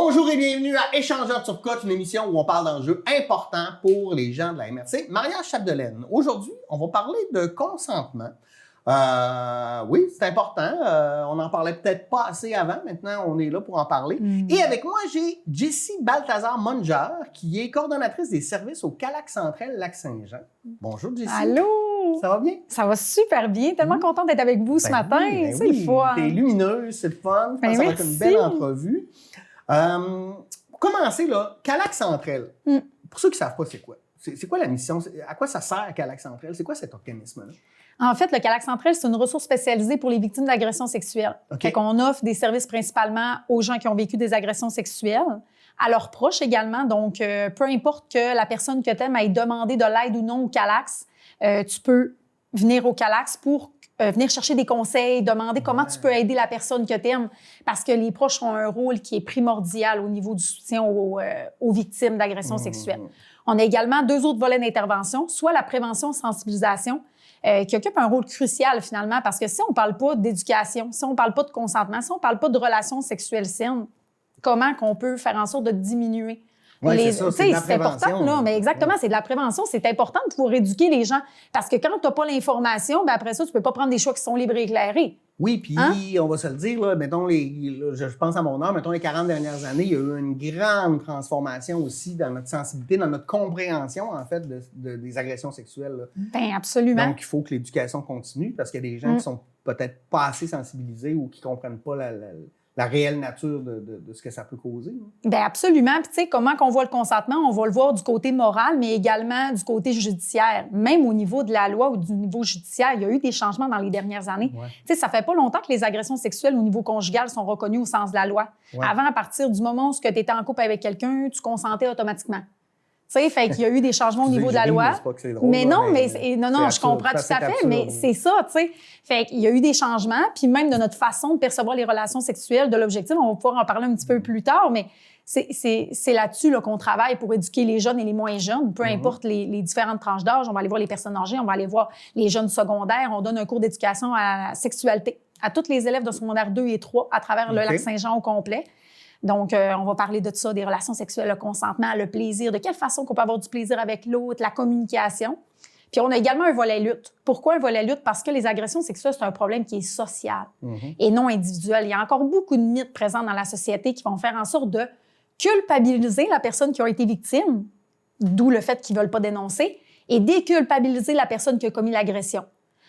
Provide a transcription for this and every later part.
Bonjour et bienvenue à Échangeurs de Turcotte, une émission où on parle d'enjeux importants pour les gens de la MRC. Maria Chapdelaine, aujourd'hui, on va parler de consentement. Oui, c'est important. On n'en parlait peut-être pas assez avant. Maintenant, on est là pour en parler. Et avec moi, j'ai Jessie Balthazar-Munger, qui est coordonnatrice des services au Calac Central Lac-Saint-Jean. Bonjour, Jessie. Allô? Ça va bien? Ça va super bien. Tellement contente d'être avec vous ce matin. C'est le fun. T'es lumineuse, c'est le fun. Ça va être une belle entrevue. Pour commencer, là, Calac Central, pour ceux qui ne savent pas c'est quoi? C'est quoi la mission? À quoi ça sert, Calac Central? C'est quoi cet organisme-là? En fait, le Calac Central, c'est une ressource spécialisée pour les victimes d'agressions sexuelles. Okay. Fait qu'on offre des services principalement aux gens qui ont vécu des agressions sexuelles, à leurs proches également. Donc, peu importe que la personne que tu aimes ait demandé de l'aide ou non au Calax, tu peux venir au Calax pour venir chercher des conseils, demander comment tu peux aider la personne que tu aimes, parce que les proches ont un rôle qui est primordial au niveau du soutien aux victimes d'agressions sexuelles. On a également 2 autres volets d'intervention, soit la prévention-sensibilisation, qui occupe un rôle crucial finalement, parce que si on ne parle pas d'éducation, si on ne parle pas de consentement, si on ne parle pas de relations sexuelles saines, comment qu'on peut faire en sorte de diminuer? Oui, c'est ça, c'est de la prévention. C'est important, là, mais exactement, c'est de la prévention. C'est important de pouvoir éduquer les gens, parce que quand tu n'as pas l'information, ben après ça, tu ne peux pas prendre des choix qui sont libres et éclairés. Oui, puis on va se le dire, là, mettons, je pense à mon âge, mettons les 40 dernières années, il y a eu une grande transformation aussi dans notre sensibilité, dans notre compréhension, en fait, des agressions sexuelles. Bien, absolument. Donc, il faut que l'éducation continue, parce qu'il y a des gens qui sont peut-être pas assez sensibilisés ou qui comprennent pas la réelle nature de ce que ça peut causer. Bien, absolument. Puis, tu sais, comment qu'on voit le consentement? On va le voir du côté moral, mais également du côté judiciaire. Même au niveau de la loi ou du niveau judiciaire, il y a eu des changements dans les dernières années. Ouais. Tu sais, ça fait pas longtemps que les agressions sexuelles au niveau conjugal sont reconnues au sens de la loi. Ouais. Avant, à partir du moment où tu étais en couple avec quelqu'un, tu consentais automatiquement. Tu sais, fait qu'il y a eu des changements au niveau de la loi. Mais non, je comprends tout à fait, mais c'est ça, tu sais. Fait qu'il y a eu des changements, puis même de notre façon de percevoir les relations sexuelles, de l'objectif, on va pouvoir en parler un petit peu plus tard, mais c'est là-dessus là, qu'on travaille pour éduquer les jeunes et les moins jeunes, peu importe les différentes tranches d'âge. On va aller voir les personnes âgées, on va aller voir les jeunes secondaires, on donne un cours d'éducation à la sexualité à tous les élèves de secondaire 2 et 3 à travers le Lac-Saint-Jean au complet. Donc, on va parler de ça, des relations sexuelles, le consentement, le plaisir, de quelle façon qu'on peut avoir du plaisir avec l'autre, la communication. Puis, on a également un volet lutte. Pourquoi un volet lutte? Parce que les agressions sexuelles, c'est un problème qui est social et non individuel. Il y a encore beaucoup de mythes présents dans la société qui vont faire en sorte de culpabiliser la personne qui a été victime, d'où le fait qu'ils ne veulent pas dénoncer, et déculpabiliser la personne qui a commis l'agression.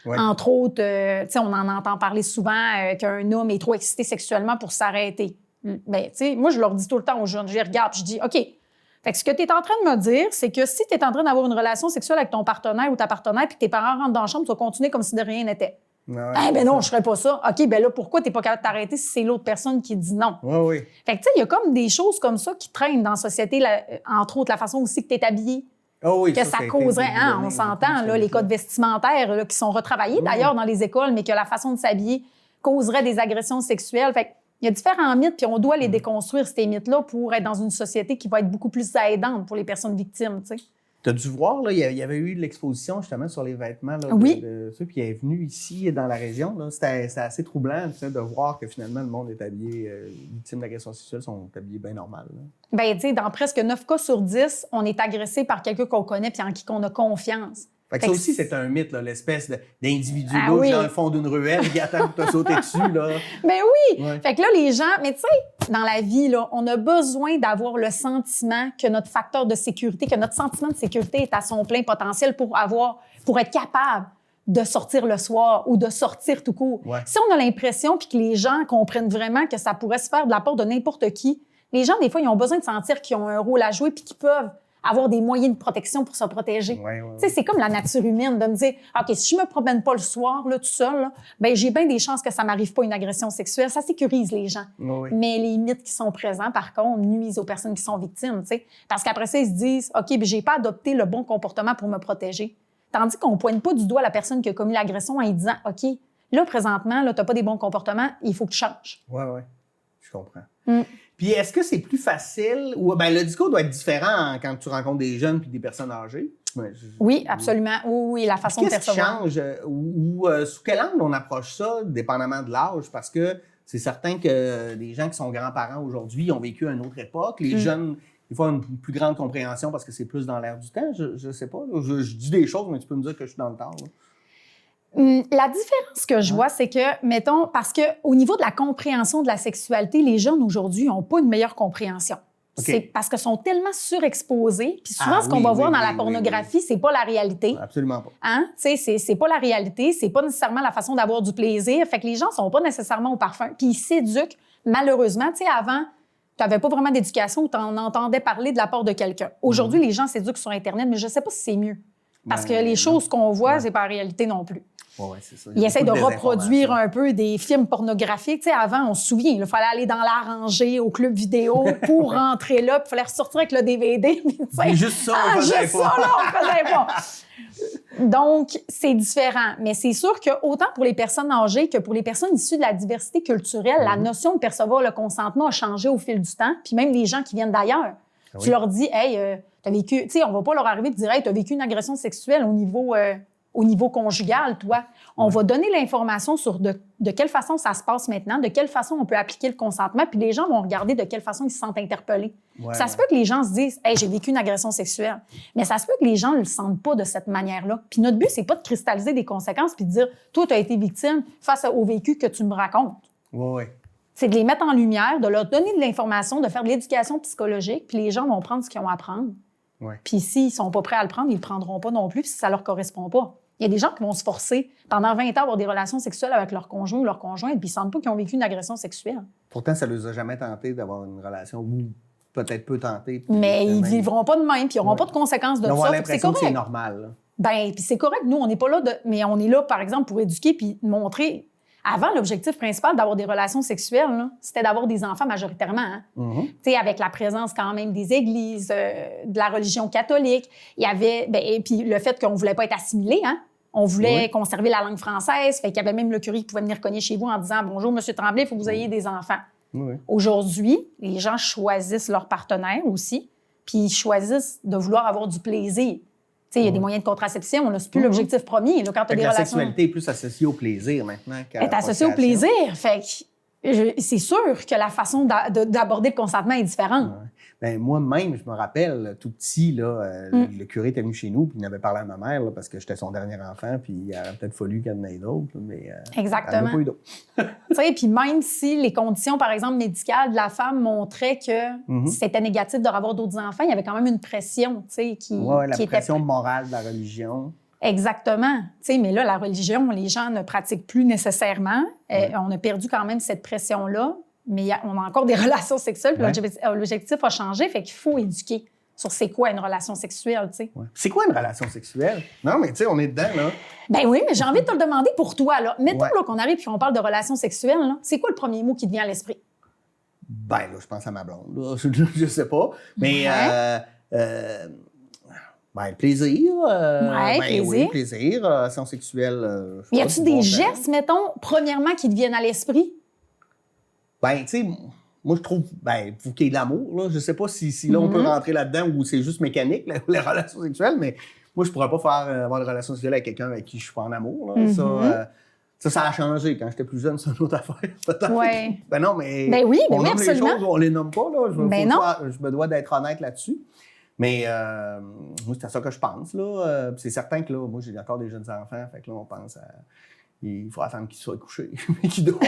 Ouais. Entre autres, tu sais, on en entend parler souvent qu'un homme est trop excité sexuellement pour s'arrêter. Bien, tu sais, moi, je leur dis tout le temps aux jeunes, je les regarde, je dis, OK, fait que ce que tu es en train de me dire, c'est que si tu es en train d'avoir une relation sexuelle avec ton partenaire ou ta partenaire, puis que tes parents rentrent dans la chambre, tu vas continuer comme si de rien n'était. Ouais, ben non, je ferais pas ça. OK, ben là, pourquoi tu n'es pas capable de t'arrêter si c'est l'autre personne qui dit non? Oui, oui. Fait que, tu sais, il y a comme des choses comme ça qui traînent dans la société, entre autres, la façon aussi que tu es habillé. Oh oui, que ça causerait, on s'entend, là, les codes vestimentaires là, qui sont retravaillés d'ailleurs dans les écoles, mais que la façon de s'habiller causerait des agressions sexuelles. Fait il y a différents mythes, puis on doit les déconstruire, ces mythes-là, pour être dans une société qui va être beaucoup plus aidante pour les personnes victimes, tu sais. Tu as dû voir, là, il y avait eu de l'exposition justement sur les vêtements là, oui. Puis il est venu ici dans la région. C'était assez troublant de voir que finalement le monde est habillé, les victimes d'agressions sexuelles sont habillés bien normal. Bien, tu sais, dans presque 9 cas sur 10, on est agressé par quelqu'un qu'on connaît puis en qui on a confiance. Fait que ça aussi, c'est un mythe, là, l'espèce d'individu dans le fond d'une ruelle qui attend de te sauter dessus. Là. Ben oui! Ouais. Fait que là, les gens... Mais tu sais, dans la vie, là, on a besoin d'avoir le sentiment que notre facteur de sécurité, que notre sentiment de sécurité est à son plein potentiel pour être capable de sortir le soir ou de sortir tout court. Ouais. Si on a l'impression puis que les gens comprennent vraiment que ça pourrait se faire de la part de n'importe qui, les gens, des fois, ils ont besoin de sentir qu'ils ont un rôle à jouer puis qu'ils peuvent avoir des moyens de protection pour se protéger. Ouais. Tu sais, c'est comme la nature humaine de me dire, OK, si je me promène pas le soir, là, tout seul, là, ben j'ai bien des chances que ça m'arrive pas une agression sexuelle. Ça sécurise les gens. Ouais. Mais les mythes qui sont présents, par contre, nuisent aux personnes qui sont victimes, tu sais. Parce qu'après ça, ils se disent, OK, ben j'ai pas adopté le bon comportement pour me protéger. Tandis qu'on pointe pas du doigt la personne qui a commis l'agression en disant, OK, là, présentement, là, t'as pas des bons comportements, il faut que tu changes. Oui, je comprends. Puis est-ce que c'est plus facile ou le discours doit être différent quand tu rencontres des jeunes puis des personnes âgées? Oui, absolument. Oui, la façon de percevoir. Qu'est-ce qui change ou sous quel angle on approche ça, dépendamment de l'âge? Parce que C'est certain que les gens qui sont grands-parents aujourd'hui ont vécu une autre époque. Les jeunes, des fois, ont une plus grande compréhension parce que c'est plus dans l'air du temps. Je sais pas. Là. Je dis des choses, mais tu peux me dire que je suis dans le temps. Là. La différence que je vois, c'est que, mettons, parce qu'au niveau de la compréhension de la sexualité, les jeunes aujourd'hui n'ont pas une meilleure compréhension. Okay. C'est parce qu'ils sont tellement surexposés. Puis souvent, ce qu'on va voir dans la pornographie, c'est pas la réalité. Absolument pas. Hein? C'est pas la réalité, c'est pas nécessairement la façon d'avoir du plaisir. Fait que les gens sont pas nécessairement au parfum. Puis ils s'éduquent, malheureusement. Tu sais, avant, tu n'avais pas vraiment d'éducation où tu en entendais parler de la part de quelqu'un. Aujourd'hui, les gens s'éduquent sur Internet, mais je sais pas si c'est mieux. Parce que les choses qu'on voit, c'est pas la réalité non plus. Ouais, c'est ça. Ils essayent de reproduire un peu des films pornographiques. Tu sais, avant, on se souvient, il fallait aller dans la rangée au club vidéo pour rentrer là, puis il fallait ressortir avec le DVD. Mais juste ça, on faisait juste ça, là, on faisait pas. Donc, c'est différent. Mais c'est sûr que autant pour les personnes âgées que pour les personnes issues de la diversité culturelle, la notion de percevoir le consentement a changé au fil du temps. Puis même les gens qui viennent d'ailleurs. Oui. Tu leur dis, hey, t'as vécu... Tu sais, on va pas leur arriver et dire, hey, t'as vécu une agression sexuelle au niveau conjugal, toi. On va donner l'information sur de quelle façon ça se passe maintenant, de quelle façon on peut appliquer le consentement, puis les gens vont regarder de quelle façon ils se sentent interpellés. Ça se peut que les gens se disent « Hey, j'ai vécu une agression sexuelle », mais ça se peut que les gens ne le sentent pas de cette manière-là. Puis notre but, c'est pas de cristalliser des conséquences puis de dire « Toi, tu as été victime face au vécu que tu me racontes. » C'est de les mettre en lumière, de leur donner de l'information, de faire de l'éducation psychologique, puis les gens vont prendre ce qu'ils ont à prendre. Puis s'ils sont pas prêts à le prendre, ils le prendront pas non plus si ça leur correspond pas. Il y a des gens qui vont se forcer pendant 20 ans à avoir des relations sexuelles avec leur conjoint ou leur conjointe, puis ils sentent pas qu'ils ont vécu une agression sexuelle. Pourtant, ça ne les a jamais tenté d'avoir une relation ou peut-être peu tenté. Mais ils ne vivront pas de même, puis ils n'auront pas de conséquences de ça. Ils ont l'impression que c'est normal. Là. Bien, puis c'est correct. Nous, on n'est pas là, mais on est là, par exemple, pour éduquer puis montrer. Avant, l'objectif principal d'avoir des relations sexuelles, là, c'était d'avoir des enfants majoritairement. Hein? Tu sais, avec la présence quand même des églises, de la religion catholique. Il y avait, et puis le fait qu'on ne voulait pas être assimilé, hein? On voulait conserver la langue française. Fait qu'il y avait même le curé qui pouvait venir cogner chez vous en disant « Bonjour, M. Tremblay, il faut que vous ayez des enfants. » Aujourd'hui, les gens choisissent leur partenaire aussi, puis ils choisissent de vouloir avoir du plaisir. Il y a des moyens de contraception, c'est plus l'objectif premier. Là, quand tu as des relations... La sexualité est plus associée au plaisir maintenant qu'à la associée au plaisir. Fait que c'est sûr que la façon d'aborder le consentement est différente. Ben, moi-même, je me rappelle, tout petit, là, le curé était venu chez nous, puis il avait parlé à ma mère, là, parce que j'étais son dernier enfant, puis il aurait peut-être fallu qu'il y en ait d'autres, mais exactement. il n'y en a pas eu d'autres. Puis même si les conditions, par exemple, médicales de la femme montraient que c'était négatif de revoir d'autres enfants, il y avait quand même une pression, la pression morale de la religion. Exactement. Mais là, la religion, les gens ne pratiquent plus nécessairement. On a perdu quand même cette pression-là. Mais on a encore des relations sexuelles, puis l'objectif a changé, fait qu'il faut éduquer sur c'est quoi une relation sexuelle, tu sais. C'est quoi une relation sexuelle? Non, mais tu sais, on est dedans, là. Ben oui, mais j'ai envie de te le demander pour toi, là. Mettons là, qu'on arrive et qu'on parle de relations sexuelles, là. C'est quoi le premier mot qui te vient à l'esprit? Ben là, je pense à ma blonde, là. Je sais pas. Mais, ben, plaisir. Plaisir. Oui, plaisir. Relation sexuelle. Y a-tu des gestes, mettons, premièrement, qui te viennent à l'esprit? Ben, tu sais, moi, je trouve, faut qu'il y ait de l'amour, là. Je sais pas si là, on peut rentrer là-dedans ou c'est juste mécanique, les relations sexuelles, mais moi, je pourrais pas avoir de relation sexuelle avec quelqu'un avec qui je suis pas en amour, là. Ça a changé. Quand j'étais plus jeune, c'est une autre affaire, peut-être. Oui. Ben non, mais on nomme absolument. Les choses, on les nomme pas, là. non. Je me dois d'être honnête là-dessus. Mais moi, c'est à ça que je pense, là. C'est certain que, là, moi, j'ai encore des jeunes enfants, fait que là, on pense à... Il faut attendre qu'ils soient couchés, mais qu'ils dorment.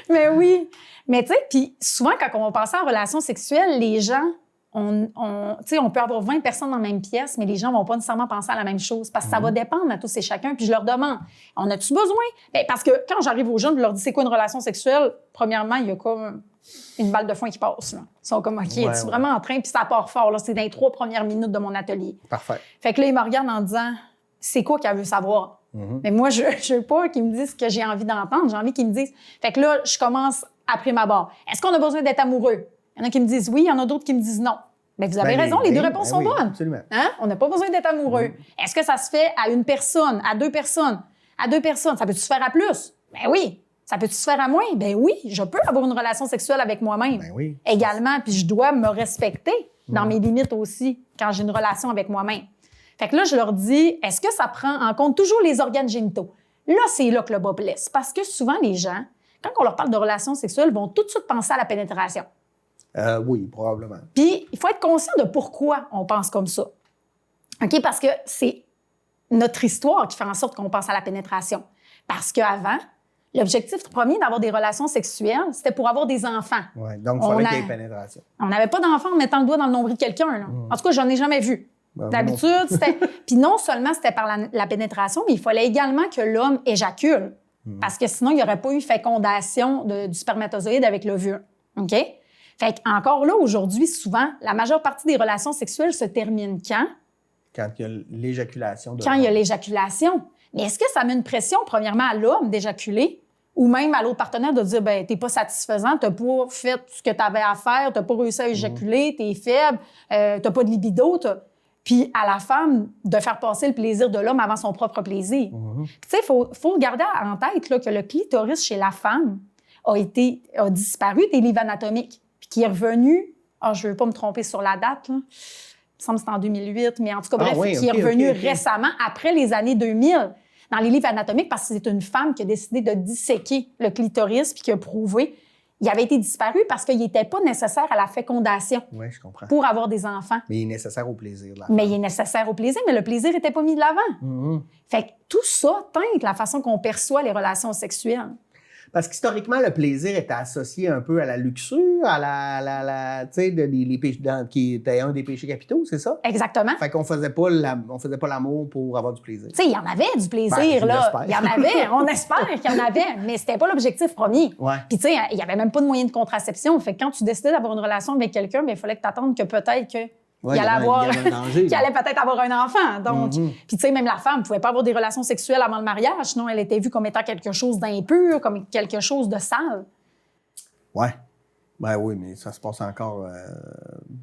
Mais oui. Mais tu sais, puis souvent, quand on va passer en relation sexuelle, les gens, on peut avoir 20 personnes dans la même pièce, mais les gens vont pas nécessairement penser à la même chose parce que ça va dépendre à tous et chacun. Puis je leur demande, on a-tu besoin? Bien, parce que quand j'arrive aux jeunes, je leur dis, c'est quoi une relation sexuelle? Premièrement, il y a comme une balle de foin qui passe. Là. Ils sont comme, OK, es-tu vraiment en train? Puis ça part fort. Là. C'est dans les 3 premières minutes de mon atelier. Parfait. Fait que là, ils me regardent en disant, c'est quoi qu'elle veut savoir? Mais moi, je veux pas qu'ils me disent ce que j'ai envie d'entendre. J'ai envie qu'ils me disent... Fait que là, je commence après ma barre. Est-ce qu'on a besoin d'être amoureux? Il y en a qui me disent oui, il y en a d'autres qui me disent non. Mais vous avez raison, les deux réponses sont bonnes. Absolument. Hein? On n'a pas besoin d'être amoureux. Est-ce que ça se fait à une personne, à 2 personnes? À 2 personnes, ça peut-tu se faire à plus? Ben oui. Ça peut-tu se faire à moins? Ben oui. Je peux avoir une relation sexuelle avec moi-même. Ben oui. Également, puis je dois me respecter dans mes limites aussi quand j'ai une relation avec moi-même. Fait que là, je leur dis, est-ce que ça prend en compte toujours les organes génitaux? Là, c'est là que le bas blesse. Parce que souvent, les gens, quand on leur parle de relations sexuelles, vont tout de suite penser à la pénétration. Oui, probablement. Puis, il faut être conscient de pourquoi on pense comme ça. OK? Parce que c'est notre histoire qui fait en sorte qu'on pense à la pénétration. Parce qu'avant, l'objectif premier d'avoir des relations sexuelles, c'était pour avoir des enfants. Oui, donc il fallait qu'il y ait pénétration. On n'avait pas d'enfants en mettant le doigt dans le nombril de quelqu'un. En tout cas, j'en ai jamais vu. D'habitude, c'était... Puis non seulement c'était par la pénétration, mais il fallait également que l'homme éjacule. Parce que sinon, il n'y aurait pas eu fécondation du spermatozoïde avec l'ovule. OK? Fait qu'encore là, aujourd'hui, souvent, la majeure partie des relations sexuelles se terminent quand? Quand il y a l'éjaculation. Quand il y a l'éjaculation. Mais est-ce que ça met une pression, premièrement, à l'homme d'éjaculer ou même à l'autre partenaire de dire, ben, t'es pas satisfaisant, t'as pas fait ce que t'avais à faire, t'as pas réussi à éjaculer, t'es faible, t'as pas de libido, Puis à la femme de faire passer le plaisir de l'homme avant son propre plaisir. Tu sais, il faut garder en tête là, que le clitoris chez la femme a disparu des livres anatomiques, puis qui est revenu, je veux pas me tromper sur la date, là. Il me semble que c'était en 2008, mais en tout cas, bref, qui est revenu récemment, après les années 2000, dans les livres anatomiques, parce que c'est une femme qui a décidé de disséquer le clitoris puis qui a prouvé il avait été disparu parce qu'il n'était pas nécessaire à la fécondation. Oui, je comprends. Pour avoir des enfants. Mais il est nécessaire au plaisir de la Mais il est nécessaire au plaisir, mais le plaisir n'était pas mis de l'avant. Fait que tout ça teinte la façon qu'on perçoit les relations sexuelles. Parce qu'historiquement, le plaisir était associé un peu à la luxure, à tu sais, qui était un des péchés capitaux, c'est ça? Exactement. Fait qu'on faisait pas l'amour pour avoir du plaisir. Tu sais, il y en avait du plaisir, là. Il y en avait, on espère qu'il y en avait, mais c'était pas l'objectif premier. Ouais. Puis tu sais, il y avait même pas de moyen de contraception. Fait que quand tu décidais d'avoir une relation avec quelqu'un, il fallait que tu attendes que peut-être que... Ouais, il allait qu'il allait peut-être avoir un enfant. Donc, puis tu sais, même la femme ne pouvait pas avoir des relations sexuelles avant le mariage, sinon elle était vue comme étant quelque chose d'impur, comme quelque chose de sale. Ouais. Ben oui, mais ça se passe encore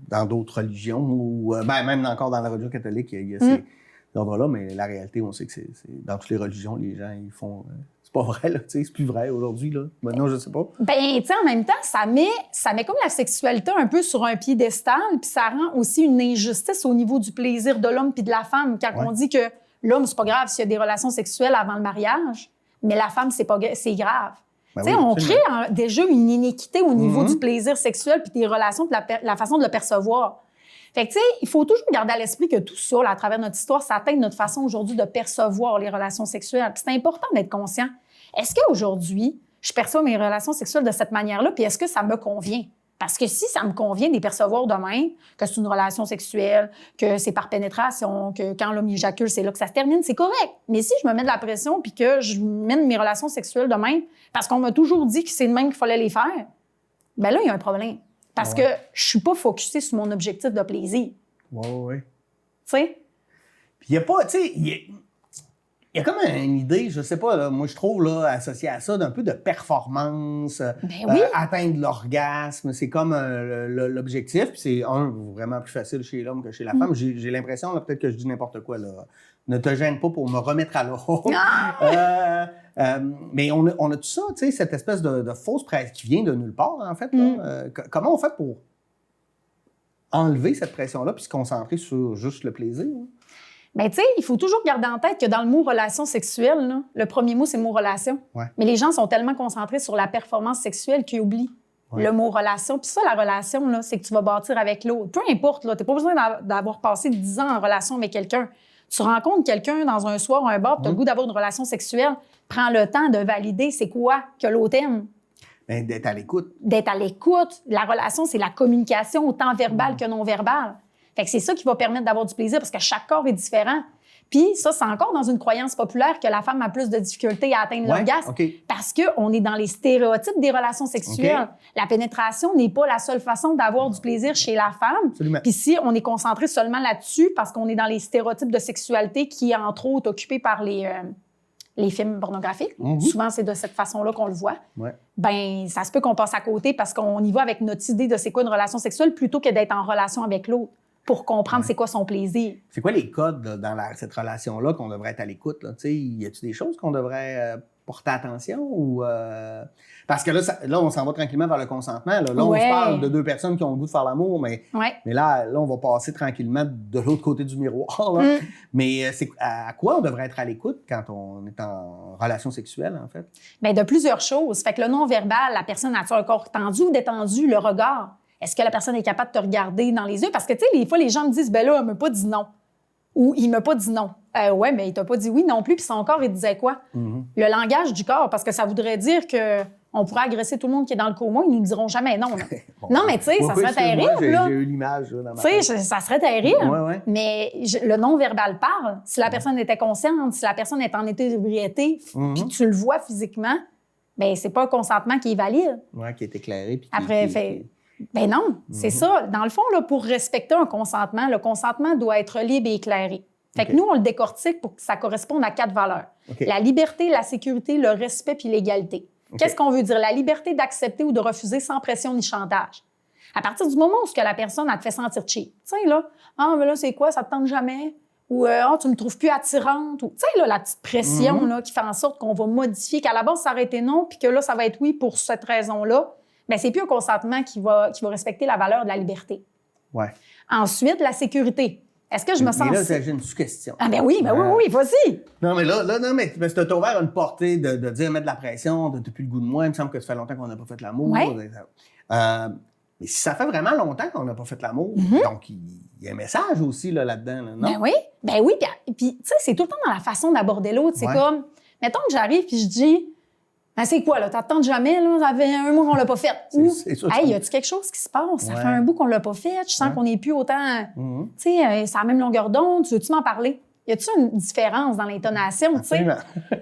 dans d'autres religions, ou même encore dans la religion catholique, il y a ces ordres-là, mais la réalité, on sait que c'est dans toutes les religions, les gens, ils font... c'est pas vrai, là, tu sais, c'est plus vrai aujourd'hui, là. Maintenant, je sais pas. Ben, tu sais, en même temps, ça met comme la sexualité un peu sur un piédestal, puis ça rend aussi une injustice au niveau du plaisir de l'homme puis de la femme. Quand on dit que l'homme, c'est pas grave s'il y a des relations sexuelles avant le mariage, mais la femme, c'est grave. Ben tu sais, on crée déjà une inéquité au niveau du plaisir sexuel puis des relations, puis la façon de le percevoir. Fait que, tu sais, il faut toujours garder à l'esprit que tout ça, là, à travers notre histoire, ça atteint notre façon aujourd'hui de percevoir les relations sexuelles. Puis c'est important d'être conscient. Est-ce qu'aujourd'hui, je perçois mes relations sexuelles de cette manière-là, puis est-ce que ça me convient? Parce que si ça me convient de les percevoir de même, que c'est une relation sexuelle, que c'est par pénétration, que quand l'homme éjacule, c'est là que ça se termine, c'est correct. Mais si je me mets de la pression puis que je mène mes relations sexuelles de même, parce qu'on m'a toujours dit que c'est de même qu'il fallait les faire, bien là, il y a un problème. Parce que je suis pas focusée sur mon objectif de plaisir. Oui. Tu sais? Puis il y a pas, tu sais, il y a comme une idée, je sais pas, là, moi je trouve, là, associée à ça, d'un peu de performance, atteindre l'orgasme, c'est comme l'objectif, puis c'est vraiment plus facile chez l'homme que chez la femme. J'ai l'impression, là, peut-être que je dis n'importe quoi, là. Ne te gêne pas pour me remettre à l'ordre. Mais on a tout ça, tu sais, cette espèce de fausse pression qui vient de nulle part, en fait. Là. Comment on fait pour enlever cette pression-là puis se concentrer sur juste le plaisir? Hein? Bien, tu sais, il faut toujours garder en tête que dans le mot relation sexuelle, là, le premier mot, c'est le mot relation. Ouais. Mais les gens sont tellement concentrés sur la performance sexuelle qu'ils oublient le mot relation. Puis ça, la relation, là, c'est que tu vas bâtir avec l'autre. Peu importe, tu n'as pas besoin d'avoir passé 10 ans en relation avec quelqu'un. Tu rencontres quelqu'un dans un soir ou un bar, tu as le goût d'avoir une relation sexuelle, prends le temps de valider c'est quoi que l'autre aime. Ben, d'être à l'écoute. D'être à l'écoute. La relation, c'est la communication autant verbale que non verbale. Fait que c'est ça qui va permettre d'avoir du plaisir parce que chaque corps est différent. Puis ça, c'est encore dans une croyance populaire que la femme a plus de difficultés à atteindre l'orgasme parce qu'on est dans les stéréotypes des relations sexuelles. La pénétration n'est pas la seule façon d'avoir du plaisir chez la femme. Absolument. Puis si on est concentré seulement là-dessus parce qu'on est dans les stéréotypes de sexualité qui est entre autres occupé par les films pornographiques, souvent c'est de cette façon-là qu'on le voit, ben ça se peut qu'on passe à côté parce qu'on y va avec notre idée de c'est quoi une relation sexuelle plutôt que d'être en relation avec l'autre pour comprendre c'est quoi son plaisir. C'est quoi les codes là, dans cette relation-là qu'on devrait être à l'écoute? Y a-t-il des choses qu'on devrait porter attention ou... Parce que là, on s'en va tranquillement vers le consentement. Là, on se parle de deux personnes qui ont le goût de faire l'amour, mais là, on va passer tranquillement de l'autre côté du miroir. Là. Mais c'est à quoi on devrait être à l'écoute quand on est en relation sexuelle, en fait? Bien, de plusieurs choses. Fait que le non-verbal, la personne a-t-il un corps tendu ou détendu? Le regard. Est-ce que la personne est capable de te regarder dans les yeux? Parce que, tu sais, des fois, les gens me disent, ben là, elle m'a pas dit non. Ou il m'a pas dit non. Ouais, mais il t'a pas dit oui non plus. Puis son corps, il disait quoi? Le langage du corps, parce que ça voudrait dire que on pourrait agresser tout le monde qui est dans le coma, ils nous diront jamais non. Bon, non, mais tu sais, ça serait terrible. J'ai eu l'image dans ma tête. Tu sais, ça serait terrible. Ouais. Mais le non-verbal parle. Si la personne était consciente, si la personne est en état d'ébriété, puis tu le vois physiquement, bien, c'est pas un consentement qui est valide. Oui, qui est éclairé. Puis après, ben non, c'est ça. Dans le fond, là, pour respecter un consentement, le consentement doit être libre et éclairé. Fait que nous, on le décortique pour que ça corresponde à 4 valeurs. La liberté, la sécurité, le respect puis l'égalité. Qu'est-ce qu'on veut dire? La liberté d'accepter ou de refuser sans pression ni chantage. À partir du moment où la personne, elle te fait sentir cheap. Tu sais, là, mais là, c'est quoi? Ça te tente jamais? Ou, tu me trouves plus attirante? Ou, tu sais, là, la petite pression, là, qui fait en sorte qu'on va modifier, qu'à la base, ça aurait été non, puis que là, ça va être oui pour cette raison-là. Bien, c'est plus un consentement qui va respecter la valeur de la liberté. Ouais. Ensuite, la sécurité. Est-ce que je me sens... Mais là, j'ai une sous-question. Ah ben oui, vas-y. Non, mais là, mais tu t'as ouvert une portée de dire mettre de la pression, de plus le goût de moi, il me semble que ça fait longtemps qu'on n'a pas fait l'amour. Ouais. Mais si ça fait vraiment longtemps qu'on n'a pas fait l'amour, donc il y a un message aussi là-dedans, là, non? Ben oui. Puis tu sais, c'est tout le temps dans la façon d'aborder l'autre. C'est comme, mettons que j'arrive puis je dis... Ben, c'est quoi, là? T'attends jamais, là? Ça fait un mois qu'on l'a pas fait. Hey, y a-tu quelque chose qui se passe? Ça fait un bout qu'on l'a pas fait. Je sens qu'on n'est plus autant. Tu sais, c'est la même longueur d'onde. Tu veux-tu m'en parler? Y a-tu une différence dans l'intonation, tu sais?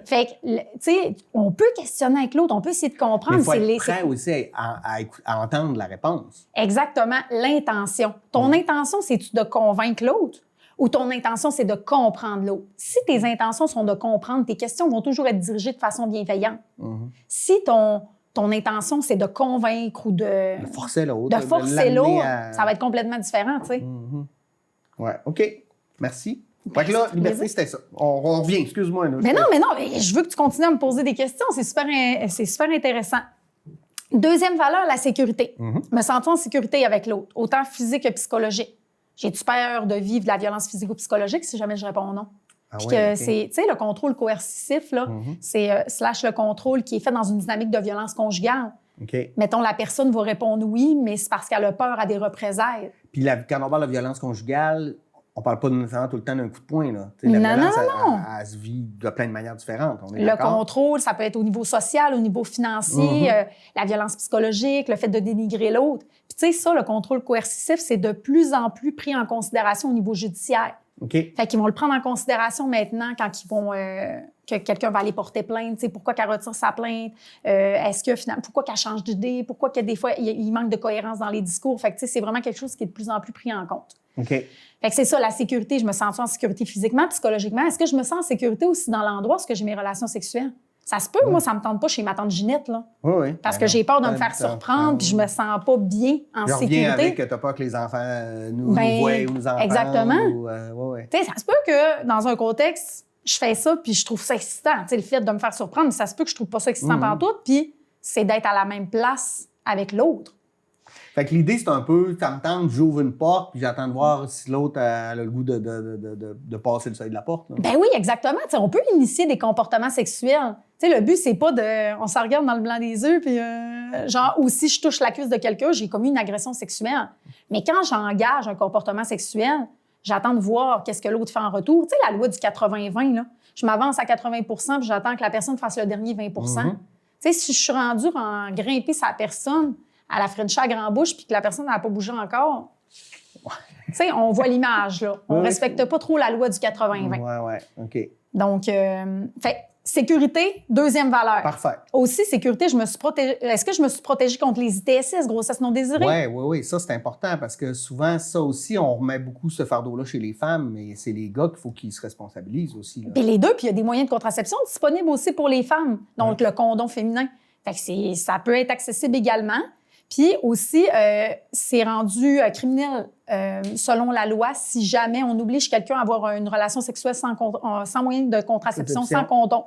Fait que, tu sais, on peut questionner avec l'autre, on peut essayer de comprendre. Mais il faut être prêt aussi à entendre la réponse. Exactement, l'intention. Ton intention, c'est-tu de convaincre l'autre? Ou ton intention, c'est de comprendre l'autre. Si tes intentions sont de comprendre, tes questions vont toujours être dirigées de façon bienveillante. Si ton intention, c'est de convaincre ou de forcer l'autre, ça va être complètement différent, tu sais. Ouais, OK. Merci. Fait que là, liberté, c'était ça. On revient, excuse-moi. Là, mais non, je veux que tu continues à me poser des questions. C'est super intéressant. Deuxième valeur, la sécurité. Me sentir en sécurité avec l'autre, autant physique que psychologique. J'ai-tu peur de vivre de la violence physico-psychologique si jamais je réponds non? Puis que c'est, tu sais, le contrôle coercitif, là, c'est / le contrôle qui est fait dans une dynamique de violence conjugale. Mettons, la personne va répondre oui, mais c'est parce qu'elle a peur à des représailles. Puis quand on parle de violence conjugale, on parle pas nécessairement tout le temps d'un coup de poing, là. La violence, non. Elle se vit de plein de manières différentes. On est le contrôle, ça peut être au niveau social, au niveau financier, la violence psychologique, le fait de dénigrer l'autre. Puis tu sais, ça, le contrôle coercitif, c'est de plus en plus pris en considération au niveau judiciaire. Fait qu'ils vont le prendre en considération maintenant quand ils vont... que quelqu'un va aller porter plainte, tu sais, pourquoi qu'elle retire sa plainte, est-ce que finalement, pourquoi qu'elle change d'idée, pourquoi que des fois, il manque de cohérence dans les discours. Fait que tu sais, c'est vraiment quelque chose qui est de plus en plus pris en compte. Fait que c'est ça, la sécurité. Je me sens en sécurité physiquement, psychologiquement. Est-ce que je me sens en sécurité aussi dans l'endroit où j'ai mes relations sexuelles? Ça se peut, moi, ça me tente pas chez ma tante Ginette, là. Parce que j'ai peur de me faire surprendre, puis je me sens pas bien en sécurité. Avec que t'as peur que les enfants nous voient ou nous entendent. Exactement. Tu sais, ça se peut que dans un contexte, je fais ça, puis je trouve ça excitant. Tu sais, le fait de me faire surprendre, mais ça se peut que je trouve pas ça excitant pantoute, puis c'est d'être à la même place avec l'autre. Fait que l'idée, c'est un peu, ça me tente, j'ouvre une porte, puis j'attends de voir si l'autre a le goût de passer le seuil de la porte. Là. Ben oui, exactement. T'sais, on peut initier des comportements sexuels. T'sais, le but, c'est pas de... On s'en regarde dans le blanc des yeux, puis genre, ou si je touche la cuisse de quelqu'un, j'ai commis une agression sexuelle. Mais quand j'engage un comportement sexuel, j'attends de voir qu'est-ce que l'autre fait en retour. Tu sais, la loi du 80-20, là, je m'avance à 80 % puis j'attends que la personne fasse le dernier 20 % Tu sais, si je suis rendue en grimper sa personne, à la Frenchie à grande bouche, puis que la personne n'a pas bougé encore. Tu sais, on voit l'image, là. On respecte pas trop la loi du 80-20. Ouais, OK. Donc, sécurité, deuxième valeur. Parfait. Aussi, sécurité, est-ce que je me suis protégée contre les ITSS, grossesse non désirée? Oui. Ça, c'est important parce que souvent, ça aussi, on remet beaucoup ce fardeau-là chez les femmes, mais c'est les gars qu'il faut qu'ils se responsabilisent aussi. Là. Puis les deux, puis il y a des moyens de contraception disponibles aussi pour les femmes. Donc, le condom féminin. Fait que ça peut être accessible également. Puis aussi, c'est rendu criminel selon la loi si jamais on oblige quelqu'un à avoir une relation sexuelle sans moyen de contraception, sans condom.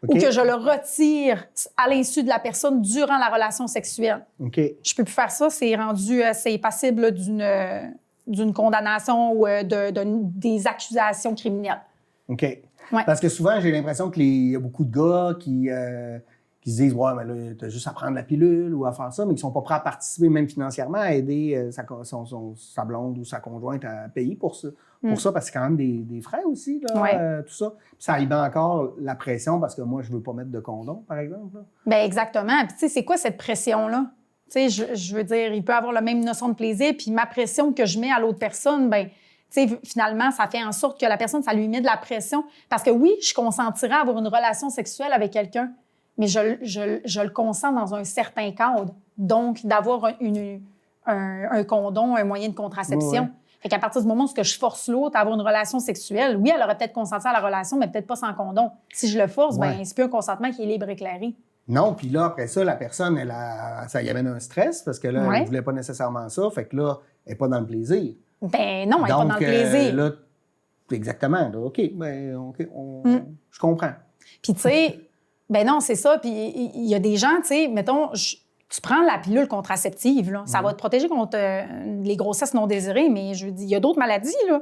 ou que je le retire à l'insu de la personne durant la relation sexuelle. Je peux plus faire ça, c'est rendu, c'est passible d'une condamnation ou des accusations criminelles. OK. Ouais. Parce que souvent, j'ai l'impression qu'il y a beaucoup de gars qui se disent « Ouais, mais là, t'as juste à prendre la pilule ou à faire ça », mais qui sont pas prêts à participer, même financièrement, à aider sa blonde ou sa conjointe à payer pour ça. Pour ça, parce que c'est quand même des frais aussi, là, tout ça. Puis ça y met encore la pression parce que moi, je veux pas mettre de condom, par exemple. Là. Bien, exactement. Puis tu sais, c'est quoi cette pression-là? Tu sais, je veux dire, il peut avoir la même notion de plaisir, puis ma pression que je mets à l'autre personne, bien, tu sais, finalement, ça fait en sorte que la personne, ça lui met de la pression. Parce que oui, je consentirais à avoir une relation sexuelle avec quelqu'un, mais je le consens dans un certain cadre. Donc, d'avoir un condom, un moyen de contraception. Ouais. Fait qu'à partir du moment où je force l'autre à avoir une relation sexuelle, oui, elle aurait peut-être consenti à la relation, mais peut-être pas sans condom. Si je le force, bien, c'est plus un consentement qui est libre et éclairé. Non, puis là, après ça, la personne, ça y amène un stress parce que là, elle ne voulait pas nécessairement ça. Fait que là, elle n'est pas dans le plaisir. Ben non, elle n'est pas dans le plaisir. Là, exactement. Là, OK, je comprends. Puis tu sais, ben non, c'est ça. Puis il y a des gens, tu sais, mettons, tu prends la pilule contraceptive, là, ça va te protéger contre les grossesses non désirées, mais je dis, il y a d'autres maladies là,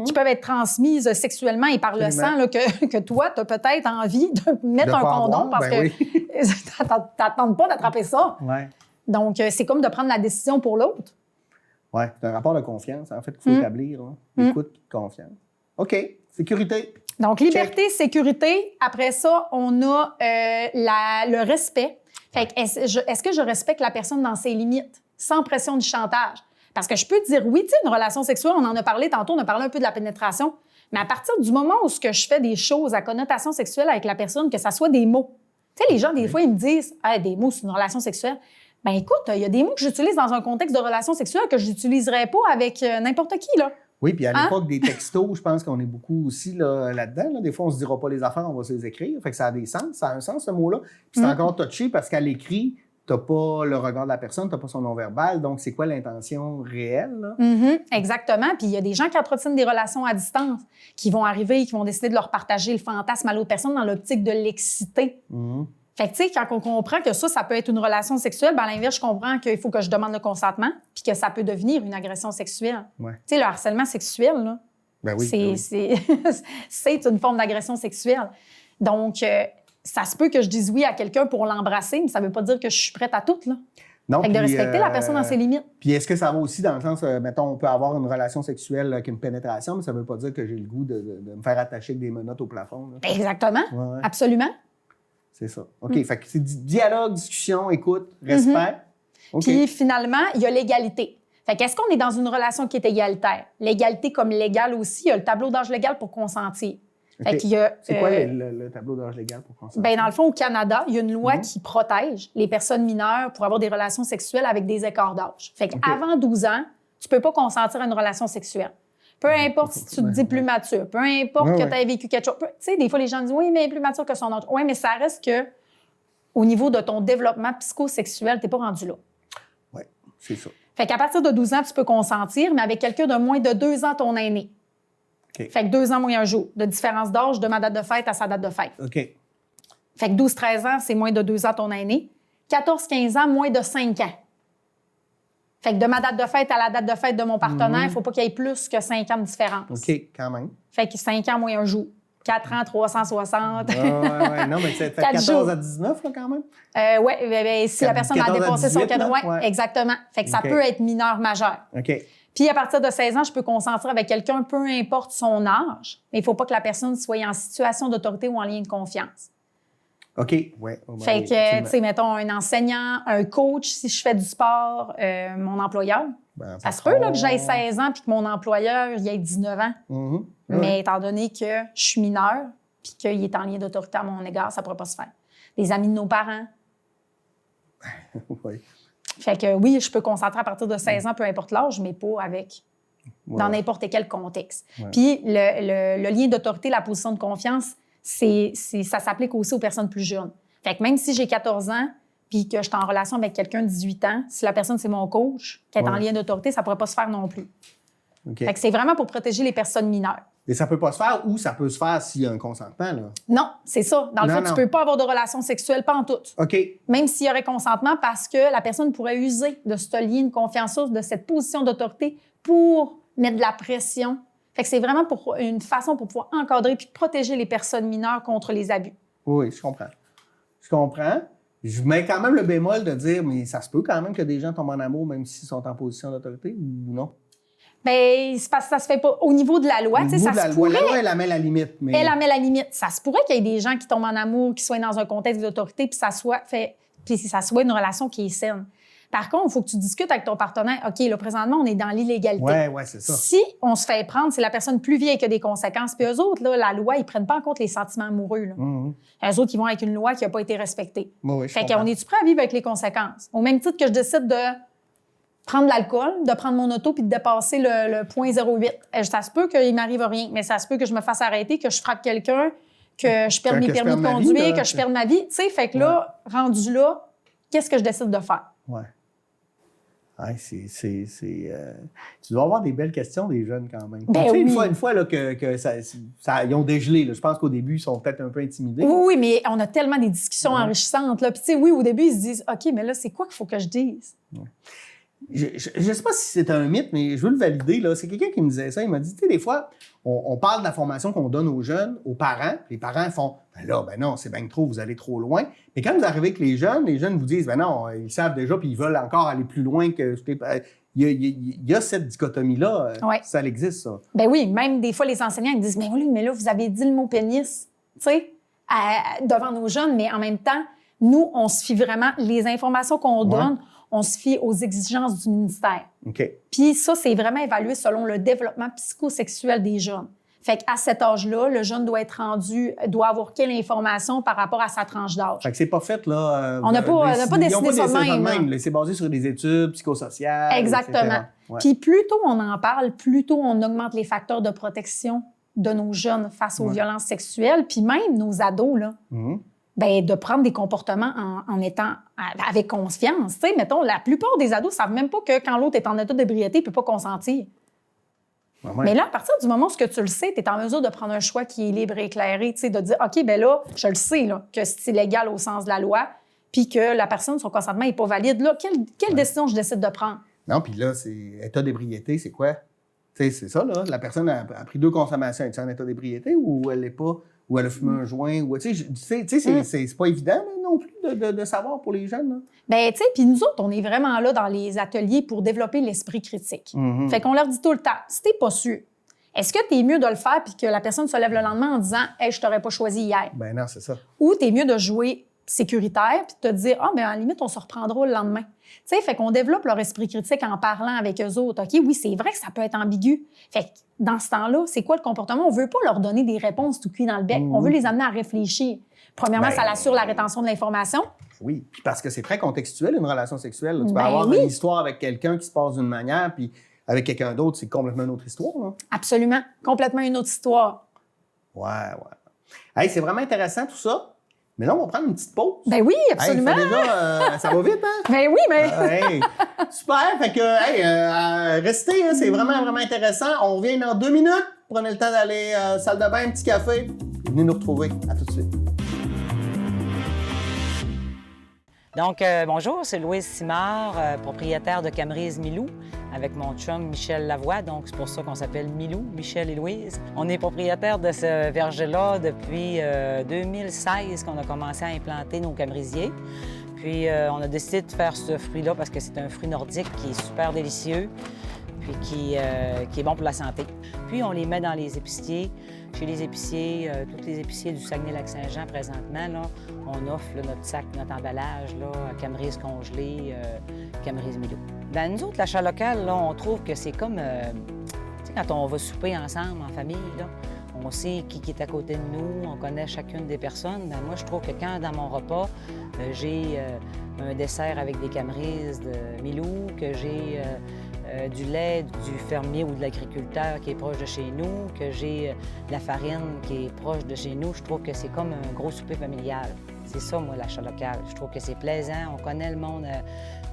qui peuvent être transmises sexuellement et par le sang là, que toi, tu as peut-être envie de mettre un condom parce que tu n'attends pas d'attraper ça. Ouais. Donc, c'est comme de prendre la décision pour l'autre. Oui, c'est un rapport de confiance, en fait, qu'il faut établir. Écoute, confiance. OK, sécurité. Donc, liberté, sécurité. Après ça, on a le respect. Fait que est-ce que je respecte la personne dans ses limites, sans pression du chantage? Parce que je peux dire oui, tu sais, une relation sexuelle, on en a parlé tantôt, on a parlé un peu de la pénétration, mais à partir du moment où je fais des choses à connotation sexuelle avec la personne, que ça soit des mots. Tu sais, les gens, des fois, ils me disent « des mots, c'est une relation sexuelle ». Ben écoute, il y a des mots que j'utilise dans un contexte de relation sexuelle que je n'utiliserais pas avec n'importe qui, là. Oui, puis à l'époque des textos, je pense qu'on est beaucoup aussi là-dedans. Là. Des fois, on se dira pas les affaires, on va se les écrire. Fait que ça a des sens, ça a un sens, ce mot-là. Puis c'est encore touché parce qu'à l'écrit, t'as pas le regard de la personne, t'as pas son non-verbal. Donc, c'est quoi l'intention réelle, là? Exactement. Puis il y a des gens qui entretiennent des relations à distance, qui vont arriver et qui vont décider de leur partager le fantasme à l'autre personne dans l'optique de l'exciter. Fait que, tu sais, quand on comprend que ça peut être une relation sexuelle, ben à l'inverse, je comprends qu'il faut que je demande le consentement puis que ça peut devenir une agression sexuelle. Ouais. Tu sais, le harcèlement sexuel, là, c'est une forme d'agression sexuelle. Donc, ça se peut que je dise oui à quelqu'un pour l'embrasser, mais ça veut pas dire que je suis prête à tout, là. Non, fait que de respecter la personne dans ses limites. Puis est-ce que ça va aussi dans le sens, mettons, on peut avoir une relation sexuelle avec une pénétration, mais ça veut pas dire que j'ai le goût de me faire attacher avec des menottes au plafond. Là. Exactement. Ouais. Absolument. C'est ça. OK. Fait que c'est dialogue, discussion, écoute, respect. Okay. Puis finalement, il y a l'égalité. Fait qu'est-ce qu'on est dans une relation qui est égalitaire? L'égalité comme légale aussi, il y a le tableau d'âge légal pour consentir. Okay. Fait qu'il y a, c'est quoi le tableau d'âge légal pour consentir? Bien, dans le fond, au Canada, il y a une loi qui protège les personnes mineures pour avoir des relations sexuelles avec des écarts d'âge. Fait qu'avant 12 ans, tu peux pas consentir à une relation sexuelle. Peu importe si tu te dis plus mature, peu importe que tu aies vécu quelque chose. Tu sais, des fois, les gens disent « Oui, mais plus mature que son âge. » Oui, mais ça reste que au niveau de ton développement psychosexuel, tu n'es pas rendu là. Oui, c'est ça. Fait qu'à partir de 12 ans, tu peux consentir, mais avec quelqu'un de moins de 2 ans ton aîné. Okay. Fait que 2 ans moins un jour, de différence d'âge de ma date de fête à sa date de fête. OK. Fait que 12-13 ans, c'est moins de 2 ans ton aîné. 14-15 ans, moins de 5 ans. Fait que de ma date de fête à la date de fête de mon partenaire, il ne faut pas qu'il y ait plus que 5 ans de différence. OK, quand même. Fait que 5 ans moins un jour. 4 ans, 360. Ouais. Non, mais c'est 14 à 19, là, quand même. Oui, si la personne a dépassé son cadre. Oui, exactement. Fait que ça peut être mineur majeur. OK. Puis à partir de 16 ans, je peux consentir avec quelqu'un, peu importe son âge, mais il ne faut pas que la personne soit en situation d'autorité ou en lien de confiance. OK, oui. Fait que, tu sais, mettons, un enseignant, un coach, si je fais du sport, mon employeur. Ça se peut là, que j'aie 16 ans puis que mon employeur, il ait 19 ans. Mais étant donné que je suis mineure puis qu'il est en lien d'autorité à mon égard, ça ne pourrait pas se faire. Des amis de nos parents. Oui. Fait que oui, je peux consentir à partir de 16 ans, peu importe l'âge, mais pas avec dans n'importe quel contexte. Puis le lien d'autorité, la position de confiance, ça s'applique aussi aux personnes plus jeunes. Fait que même si j'ai 14 ans puis que je suis en relation avec quelqu'un de 18 ans, si la personne, c'est mon coach, qui est en lien d'autorité, ça ne pourrait pas se faire non plus. Fait que c'est vraiment pour protéger les personnes mineures. Mais ça peut pas se faire ou ça peut se faire s'il y a un consentement, là. Non, c'est ça. Dans le fond, tu peux pas avoir de relations sexuelles, pas en tout. OK. Même s'il y aurait consentement, parce que la personne pourrait user de ce lien de confiance, de cette position d'autorité pour mettre de la pression. Fait que c'est vraiment pour une façon pour pouvoir encadrer puis protéger les personnes mineures contre les abus. Oui, je comprends. Je comprends. Je mets quand même le bémol de dire, mais ça se peut quand même que des gens tombent en amour même s'ils sont en position d'autorité ou non? Bien, c'est parce que ça se fait pas au niveau de la loi. Au niveau de la loi, elle la met la limite. Mais... Elle la met la limite. Ça se pourrait qu'il y ait des gens qui tombent en amour, qui soient dans un contexte d'autorité, puis ça soit une relation qui est saine. Par contre, il faut que tu discutes avec ton partenaire. OK, là, présentement, on est dans l'illégalité. Oui, c'est ça. Si on se fait prendre, c'est la personne plus vieille qui a des conséquences. Puis eux autres, là, la loi, ils prennent pas en compte les sentiments amoureux. Là. Eux autres, ils vont avec une loi qui n'a pas été respectée. Oui, fait qu'on est-tu prêt à vivre avec les conséquences? Au même titre que je décide de prendre de l'alcool, de prendre mon auto puis de dépasser le 0.08. Ça se peut qu'il m'arrive rien, mais ça se peut que je me fasse arrêter, que je frappe quelqu'un, que je perde mes permis de conduire, que je perde ma vie. Tu sais, fait que là, rendu là, qu'est-ce que je décide de faire? Oui. Ouais, tu dois avoir des belles questions des jeunes quand même. Ben oui. Une fois là, que ils ont dégelé. Là. Je pense qu'au début, ils sont peut-être un peu intimidés. Oui, mais on a tellement des discussions enrichissantes. Là. Puis, tu sais, oui, au début, ils se disent OK, mais là, c'est quoi qu'il faut que je dise? Ouais. Je ne sais pas si c'est un mythe, mais je veux le valider. Là. C'est quelqu'un qui me disait ça. Il m'a dit, tu sais, des fois, on parle de la formation qu'on donne aux jeunes, aux parents. Les parents font, ben non, c'est bien trop, vous allez trop loin. Mais quand vous arrivez avec les jeunes vous disent, ben non, ils savent déjà, puis ils veulent encore aller plus loin que... Il y a cette dichotomie-là. Ça existe, ça. Ben oui, même des fois, les enseignants ils disent, mais là, vous avez dit le mot pénis, tu sais, devant nos jeunes, mais en même temps, nous, on se fie vraiment, les informations qu'on donne, on se fie aux exigences du ministère. OK. Puis ça, c'est vraiment évalué selon le développement psychosexuel des jeunes. Fait qu'à cet âge-là, le jeune doit avoir quelle information par rapport à sa tranche d'âge. Fait que c'est pas fait, là... on n'a pas décidé ça de même. C'est basé sur des études psychosociales, exactement. Puis plus tôt on en parle, plus tôt on augmente les facteurs de protection de nos jeunes face aux violences sexuelles, puis même nos ados, là. Ben, de prendre des comportements en étant avec confiance. Tu sais, mettons, la plupart des ados ne savent même pas que quand l'autre est en état d'ébriété, il ne peut pas consentir. Mais là, à partir du moment où tu le sais, tu es en mesure de prendre un choix qui est libre et éclairé, tu sais, de dire, OK, ben là, je le sais, là, que c'est légal au sens de la loi, puis que la personne, son consentement n'est pas valide. Là, quelle décision je décide de prendre? Non, puis là, c'est état d'ébriété, c'est quoi? Tu sais, c'est ça, là. La personne a pris 2 consommations. Elle est en état d'ébriété ou elle n'est pas... ou elle a fumé un joint, ou tu sais, c'est pas évident là, non plus de savoir pour les jeunes. Là. Bien, tu sais, puis nous autres, on est vraiment là dans les ateliers pour développer l'esprit critique. Fait qu'on leur dit tout le temps, si t'es pas sûr, est-ce que t'es mieux de le faire puis que la personne se lève le lendemain en disant « Hey, je t'aurais pas choisi hier. » Ben non, c'est ça. Ou t'es mieux de jouer sécuritaire puis de te dire « Ah, mais en limite, on se reprendra le lendemain. » Tu sais, fait qu'on développe leur esprit critique en parlant avec eux autres. OK, oui, c'est vrai que ça peut être ambigu. Fait que dans ce temps-là, c'est quoi le comportement? On veut pas leur donner des réponses tout cuit dans le bec. On veut les amener à réfléchir. Premièrement, ça assure la rétention de l'information. Oui, puis parce que c'est très contextuel, une relation sexuelle. Là. Tu peux avoir une histoire avec quelqu'un qui se passe d'une manière, puis avec quelqu'un d'autre, c'est complètement une autre histoire. Là. Absolument. Complètement une autre histoire. Ouais. Hey, c'est vraiment intéressant tout ça. Mais là, on va prendre une petite pause. Ben oui, absolument. Hey, déjà, ça va vite, hein? Ben oui, mais... Hey, super. Fait que, restez, hein, c'est vraiment, vraiment intéressant. On revient dans 2 minutes. Prenez le temps d'aller salle de bain, un petit café. Venez nous retrouver. À tout de suite. Donc, bonjour, c'est Louise Simard, propriétaire de Camerise Milou, avec mon chum Michel Lavoie. Donc, c'est pour ça qu'on s'appelle Milou, Michel et Louise. On est propriétaire de ce verger-là depuis 2016 qu'on a commencé à implanter nos camerisiers. Puis, on a décidé de faire ce fruit-là parce que c'est un fruit nordique qui est super délicieux, puis qui est bon pour la santé. Puis, on les met dans les épiciers. Chez les épiciers, tous les épiciers du Saguenay-Lac-Saint-Jean présentement, là, on offre là, notre sac, notre emballage, là, Camerise congelée, Camerise Milou. Dans nous autres, l'achat local, là, on trouve que c'est comme, tu sais, quand on va souper ensemble, en famille, là, on sait qui est à côté de nous, on connaît chacune des personnes. Ben, moi, je trouve que quand, dans mon repas, j'ai un dessert avec des camerises de Milou, que j'ai du lait du fermier ou de l'agriculteur qui est proche de chez nous, que j'ai de la farine qui est proche de chez nous, je trouve que c'est comme un gros souper familial. C'est ça, moi, l'achat local. Je trouve que c'est plaisant, on connaît le monde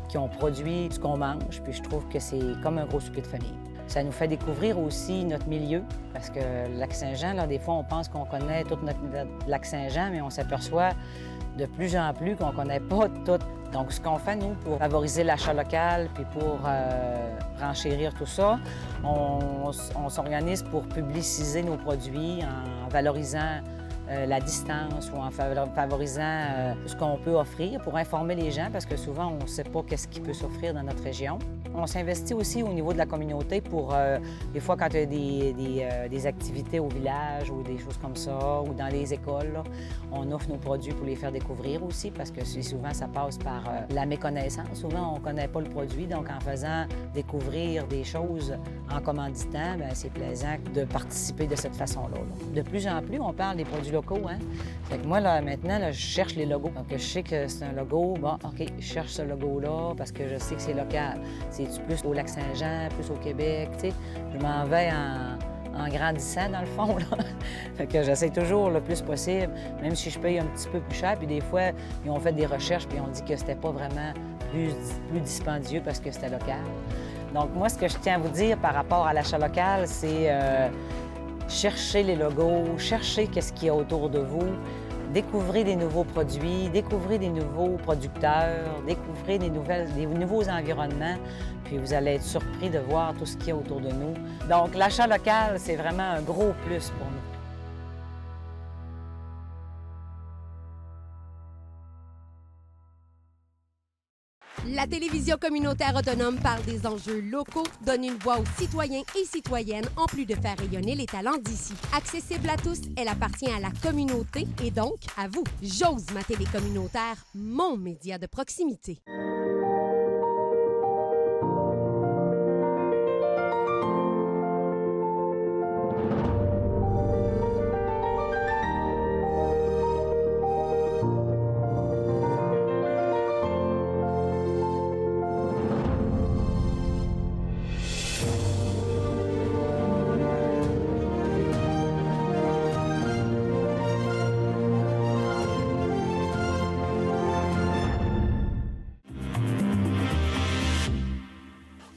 qui ont produit ce qu'on mange, puis je trouve que c'est comme un gros souper de famille. Ça nous fait découvrir aussi notre milieu, parce que le Lac-Saint-Jean, là, des fois, on pense qu'on connaît tout notre Lac-Saint-Jean, mais on s'aperçoit de plus en plus qu'on ne connaît pas tout. Donc, ce qu'on fait, nous, pour favoriser l'achat local puis pour renchérir tout ça, on s'organise pour publiciser nos produits en valorisant la distance ou en favorisant ce qu'on peut offrir pour informer les gens, parce que souvent, on ne sait pas qu'est-ce qui peut s'offrir dans notre région. On s'investit aussi au niveau de la communauté pour, des fois, quand il y a des activités au village ou des choses comme ça, ou dans les écoles, là, on offre nos produits pour les faire découvrir aussi, parce que souvent, ça passe par la méconnaissance. Souvent, on ne connaît pas le produit, donc en faisant découvrir des choses en commanditant, bien, c'est plaisant de participer de cette façon-là. De plus en plus, on parle des produits locaux, hein? Fait que moi, là, maintenant, là, je cherche les logos. Donc, je sais que c'est un logo. Bon, OK, je cherche ce logo-là parce que je sais que c'est local. C'est-tu plus au Lac-Saint-Jean, plus au Québec, tu sais? Je m'en vais en grandissant, dans le fond, là. Fait que j'essaie toujours le plus possible, même si je paye un petit peu plus cher. Puis des fois, ils ont fait des recherches puis ils ont dit que c'était pas vraiment plus dispendieux parce que c'était local. Donc, moi, ce que je tiens à vous dire par rapport à l'achat local, c'est cherchez les logos, cherchez qu'est-ce qu'il y a autour de vous, découvrez des nouveaux produits, découvrez des nouveaux producteurs, découvrez des nouveaux environnements, puis vous allez être surpris de voir tout ce qu'il y a autour de nous. Donc, l'achat local, c'est vraiment un gros plus pour nous. La télévision communautaire autonome parle des enjeux locaux, donne une voix aux citoyens et citoyennes, en plus de faire rayonner les talents d'ici. Accessible à tous, elle appartient à la communauté et donc à vous. J'ose ma télé communautaire, mon média de proximité.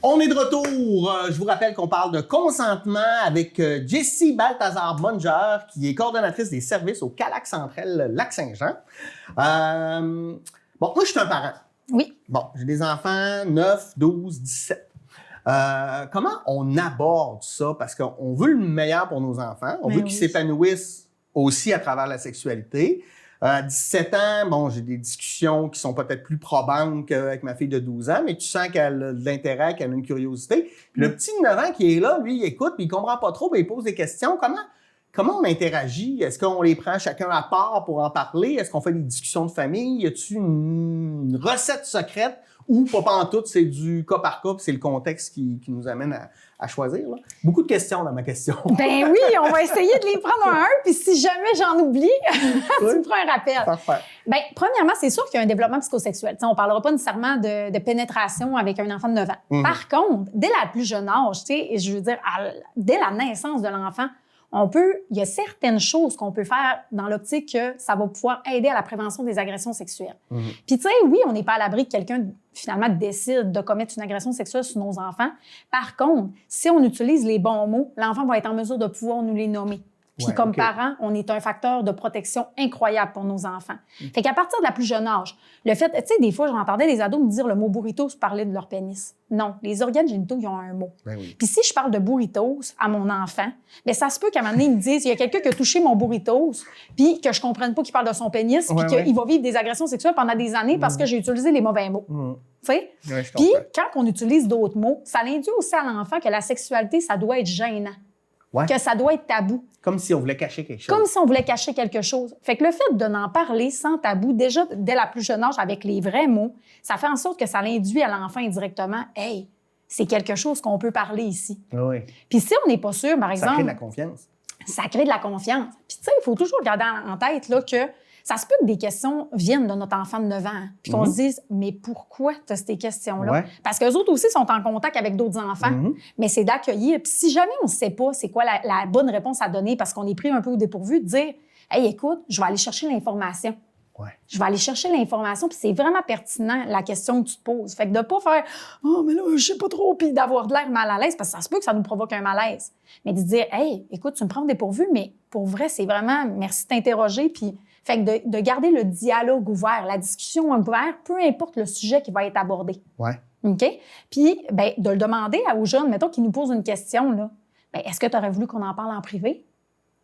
On est de retour. Je vous rappelle qu'on parle de consentement avec Jessie Balthazar-Munger, qui est coordonnatrice des services au Calac Central Lac-Saint-Jean. Bon, moi, je suis un parent. Oui. Bon, j'ai des enfants 9, 12, 17. Comment on aborde ça? Parce qu'on veut le meilleur pour nos enfants. On veut qu'ils s'épanouissent aussi à travers la sexualité. À 17 ans, bon, j'ai des discussions qui sont peut-être plus probantes qu'avec ma fille de 12 ans, mais tu sens qu'elle a de l'intérêt, qu'elle a une curiosité. Puis le petit de 9 ans qui est là, lui, il écoute, puis il comprend pas trop, puis il pose des questions. Comment on interagit? Est-ce qu'on les prend chacun à part pour en parler? Est-ce qu'on fait des discussions de famille? Y a-t-il une recette secrète? Ou pas pantoute, c'est du cas par cas, puis c'est le contexte qui nous amène à choisir, là. Beaucoup de questions dans ma question. Ben oui, on va essayer de les prendre un à un, puis si jamais j'en oublie, tu me feras un rappel. Parfait. Ben, premièrement, c'est sûr qu'il y a un développement psychosexuel. T'sais, on ne parlera pas nécessairement de pénétration avec un enfant de 9 ans. Mm-hmm. Par contre, dès la plus jeune âge, je veux dire, dès la naissance de l'enfant, il y a certaines choses qu'on peut faire dans l'optique que ça va pouvoir aider à la prévention des agressions sexuelles. Mm-hmm. Puis, tu sais, oui, on n'est pas à l'abri que quelqu'un, finalement, décide de commettre une agression sexuelle sur nos enfants. Par contre, si on utilise les bons mots, l'enfant va être en mesure de pouvoir nous les nommer. Puis comme parents, on est un facteur de protection incroyable pour nos enfants. Fait qu'à partir de la plus jeune âge, le fait, tu sais, des fois, j'entendais des ados me dire le mot burritos parler de leur pénis. Non, les organes génitaux, ils ont un mot. Puis si je parle de burritos à mon enfant, bien, ça se peut qu'à un moment donné, il me dise, il y a quelqu'un qui a touché mon burritos, puis que je comprenne pas qu'il parle de son pénis, puis qu'il va vivre des agressions sexuelles pendant des années parce que j'ai utilisé les mauvais mots. Tu sais? Puis quand on utilise d'autres mots, ça induit aussi à l'enfant que la sexualité, ça doit être gênant. Que ça doit être tabou. Comme si on voulait cacher quelque chose. Comme si on voulait cacher quelque chose. Fait que le fait de n'en parler sans tabou, déjà dès la plus jeune âge, avec les vrais mots, ça fait en sorte que ça l'induit à l'enfant indirectement. Hey, c'est quelque chose qu'on peut parler ici. Oui. Puis si on n'est pas sûr, par exemple... Ça crée de la confiance. Ça crée de la confiance. Puis tu sais, il faut toujours garder en tête là, que ça se peut que des questions viennent de notre enfant de 9 ans, puis qu'on se dise, mais pourquoi tu as ces questions-là? Parce qu'eux autres aussi sont en contact avec d'autres enfants, mais c'est d'accueillir. Puis si jamais on ne sait pas c'est quoi la bonne réponse à donner parce qu'on est pris un peu au dépourvu, de dire, hey, écoute, je vais aller chercher l'information. Ouais. Je vais aller chercher l'information, puis c'est vraiment pertinent, la question que tu te poses. Fait que de ne pas faire « Oh, mais là, je sais pas trop », puis d'avoir de l'air mal à l'aise, parce que ça se peut que ça nous provoque un malaise. Mais de dire « Hey, écoute, tu me prends au dépourvu, mais pour vrai, c'est vraiment merci de t'interroger », puis fait que de garder le dialogue ouvert, la discussion ouverte, peu importe le sujet qui va être abordé. Ouais. OK? Puis, ben, de le demander aux jeunes, mettons qu'ils nous posent une question, là. Ben, est-ce que tu aurais voulu qu'on en parle en privé?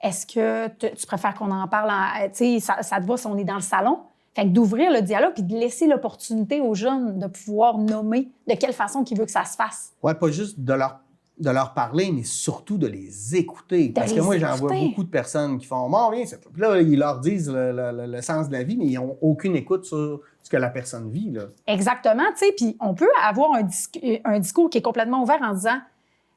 Est-ce que tu préfères qu'on en parle tu sais, ça te va si on est dans le salon? Fait que d'ouvrir le dialogue puis de laisser l'opportunité aux jeunes de pouvoir nommer de quelle façon qu'ils veulent que ça se fasse. Ouais, pas juste de leur parler, mais surtout de les écouter. Parce que moi, j'en vois beaucoup de personnes qui font « Bon, viens, puis là, ils leur disent le sens de la vie, mais ils n'ont aucune écoute sur ce que la personne vit, là. » Exactement, tu sais, puis on peut avoir un discours qui est complètement ouvert en disant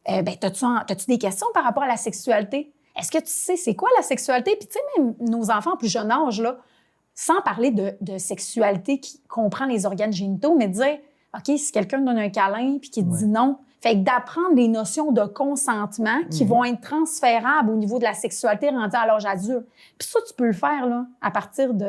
ben, t'as-tu des questions par rapport à la sexualité? Est-ce que tu sais c'est quoi la sexualité? Puis tu sais, même nos enfants en plus jeune âge, là, sans parler de sexualité qui comprend les organes génitaux, mais de dire, OK, si quelqu'un donne un câlin puis qui dit non, fait que d'apprendre les notions de consentement qui vont être transférables au niveau de la sexualité rendue à l'âge adulte. Puis ça, tu peux le faire là, à partir du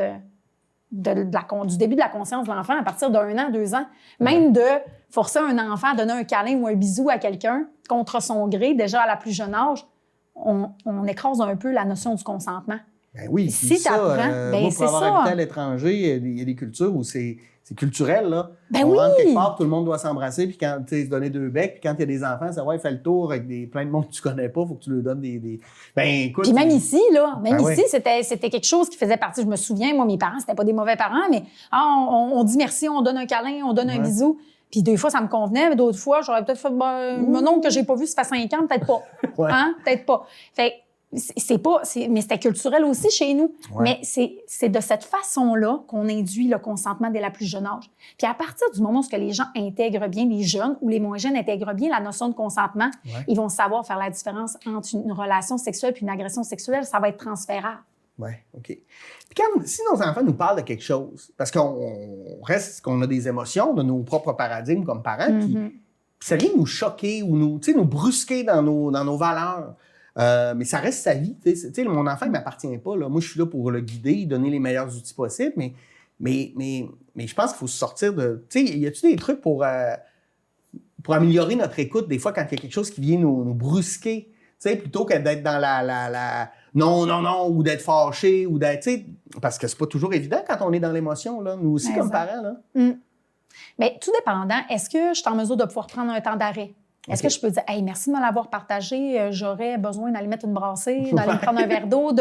début de la conscience de l'enfant, à partir d'1 an, 2 ans. Même de forcer un enfant à donner un câlin ou un bisou à quelqu'un contre son gré, déjà à la plus jeune âge, on écrase un peu la notion du consentement. Ben oui, si tu apprends, ben moi, pour c'est avoir ça. habité à l'étranger, il y a des cultures où c'est culturel, là. Ben on oui. rentre quelque part, tout le monde doit s'embrasser, puis quand tu se donner 2 becs, puis quand il y a des enfants, ça va, fait le tour avec plein de monde que tu connais pas, faut que tu leur donnes des... Ben écoute... Puis même ici, là, ouais. c'était quelque chose qui faisait partie, je me souviens, moi, mes parents, c'était pas des mauvais parents, mais on dit merci, on donne un câlin, on donne un bisou. Puis 2 fois, ça me convenait, mais d'autres fois, j'aurais peut-être fait, mon oncle que j'ai pas vu, ça fait 5 ans, peut-être pas. Hein? Peut-être pas. Fait mais c'était culturel aussi chez nous. Ouais. Mais c'est de cette façon-là qu'on induit le consentement dès la plus jeune âge. Puis à partir du moment où les gens intègrent bien, les jeunes ou les moins jeunes intègrent bien la notion de consentement, ils vont savoir faire la différence entre une relation sexuelle puis une agression sexuelle. Ça va être transférable. Oui, OK. Puis si nos enfants nous parlent de quelque chose, parce qu'on a des émotions de nos propres paradigmes comme parents, puis ça vient nous choquer ou nous brusquer dans nos valeurs. Mais ça reste sa vie. Mon enfant, il ne m'appartient pas. Là. Moi, je suis là pour le guider, donner les meilleurs outils possibles, mais je pense qu'il faut se sortir de... Y a-tu des trucs pour améliorer notre écoute des fois quand il y a quelque chose qui vient nous brusquer, plutôt que d'être dans la non, ou d'être fâché, ou d'être... Parce que c'est pas toujours évident quand on est dans l'émotion, là, nous aussi, comme parents. Là. Mais tout dépendant, est-ce que je suis en mesure de pouvoir prendre un temps d'arrêt? Est-ce que je peux dire, hey, merci de me l'avoir partagé, j'aurais besoin d'aller mettre une brassée, d'aller me prendre un verre d'eau,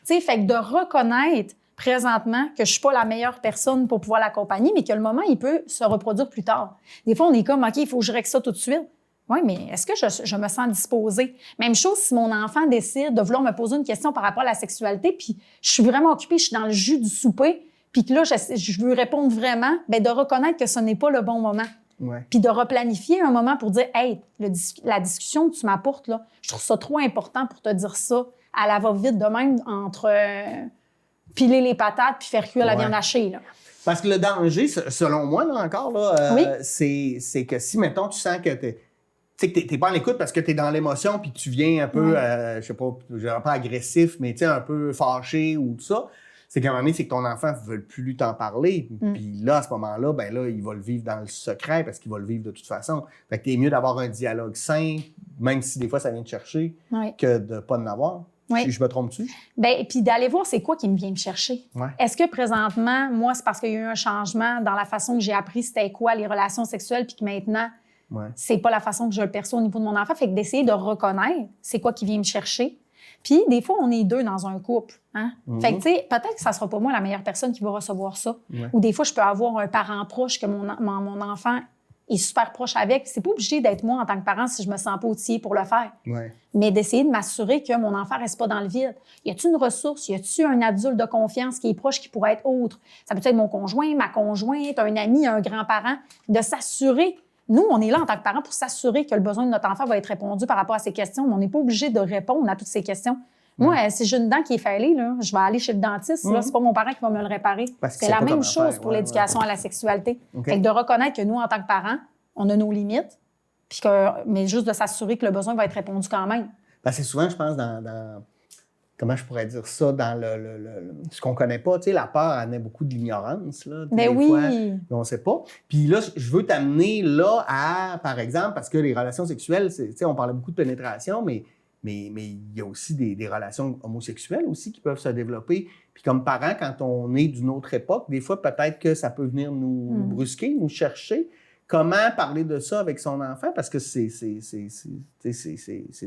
fait que de reconnaître présentement que je suis pas la meilleure personne pour pouvoir l'accompagner, mais que le moment, il peut se reproduire plus tard. Des fois, on est comme, OK, il faut que je règle ça tout de suite. Oui, mais est-ce que je me sens disposée? Même chose si mon enfant décide de vouloir me poser une question par rapport à la sexualité, puis je suis vraiment occupée, je suis dans le jus du souper, puis que là, je veux répondre vraiment, bien, de reconnaître que ce n'est pas le bon moment. Ouais. Puis de replanifier un moment pour dire « Hey, la discussion que tu m'apportes, là, je trouve ça trop important pour te dire ça à la va-vite de même entre piler les patates puis faire cuire la viande hachée. » Parce que le danger, selon moi, là encore, c'est que si, mettons, tu sens que t'es pas en écoute parce que t'es dans l'émotion puis tu viens un peu, je sais pas agressif, mais un peu fâché ou tout ça, c'est qu'à un moment donné, c'est que ton enfant ne veut plus lui t'en parler. Puis là, à ce moment-là, ben là, il va le vivre dans le secret parce qu'il va le vivre de toute façon. Fait que t'es mieux d'avoir un dialogue sain, même si des fois ça vient te chercher, que de ne pas en avoir. Si je me trompe-tu? Bien, puis d'aller voir c'est quoi qui me vient me chercher. Est-ce que présentement, moi, c'est parce qu'il y a eu un changement dans la façon que j'ai appris c'était quoi les relations sexuelles, puis que maintenant, c'est pas la façon que je le perçois au niveau de mon enfant. Fait que d'essayer de reconnaître c'est quoi qui vient me chercher. Puis, des fois, on est 2 dans un couple. Hein? Fait que, tu sais, peut-être que ça sera pas moi la meilleure personne qui va recevoir ça. Ou des fois, je peux avoir un parent proche que mon enfant est super proche avec. C'est pas obligé d'être moi en tant que parent si je me sens pas outillée pour le faire. Mais d'essayer de m'assurer que mon enfant reste pas dans le vide. Y a-t-il une ressource? Y a-t-il un adulte de confiance qui est proche, qui pourrait être autre? Ça peut être mon conjoint, ma conjointe, un ami, un grand-parent. De s'assurer... Nous, on est là en tant que parents pour s'assurer que le besoin de notre enfant va être répondu par rapport à ces questions, mais on n'est pas obligé de répondre à toutes ces questions. Moi, si j'ai une dent qui est fêlée, là, je vais aller chez le dentiste. Là, c'est pas mon parent qui va me le réparer. C'est la même chose pour l'éducation à la sexualité. Fait que de reconnaître que nous, en tant que parents, on a nos limites, mais juste de s'assurer que le besoin va être répondu quand même. C'est souvent, je pense, comment je pourrais dire ça, dans ce qu'on connaît pas. Tu sais, la peur en est beaucoup de l'ignorance, là. Mais oui! Fois, mais on sait pas. Puis là, je veux t'amener là à, par exemple, parce que les relations sexuelles, tu sais, on parlait beaucoup de pénétration, mais il y a aussi des relations homosexuelles aussi qui peuvent se développer. Puis comme parents, quand on est d'une autre époque, des fois, peut-être que ça peut venir nous brusquer, nous chercher. Comment parler de ça avec son enfant? Parce que c'est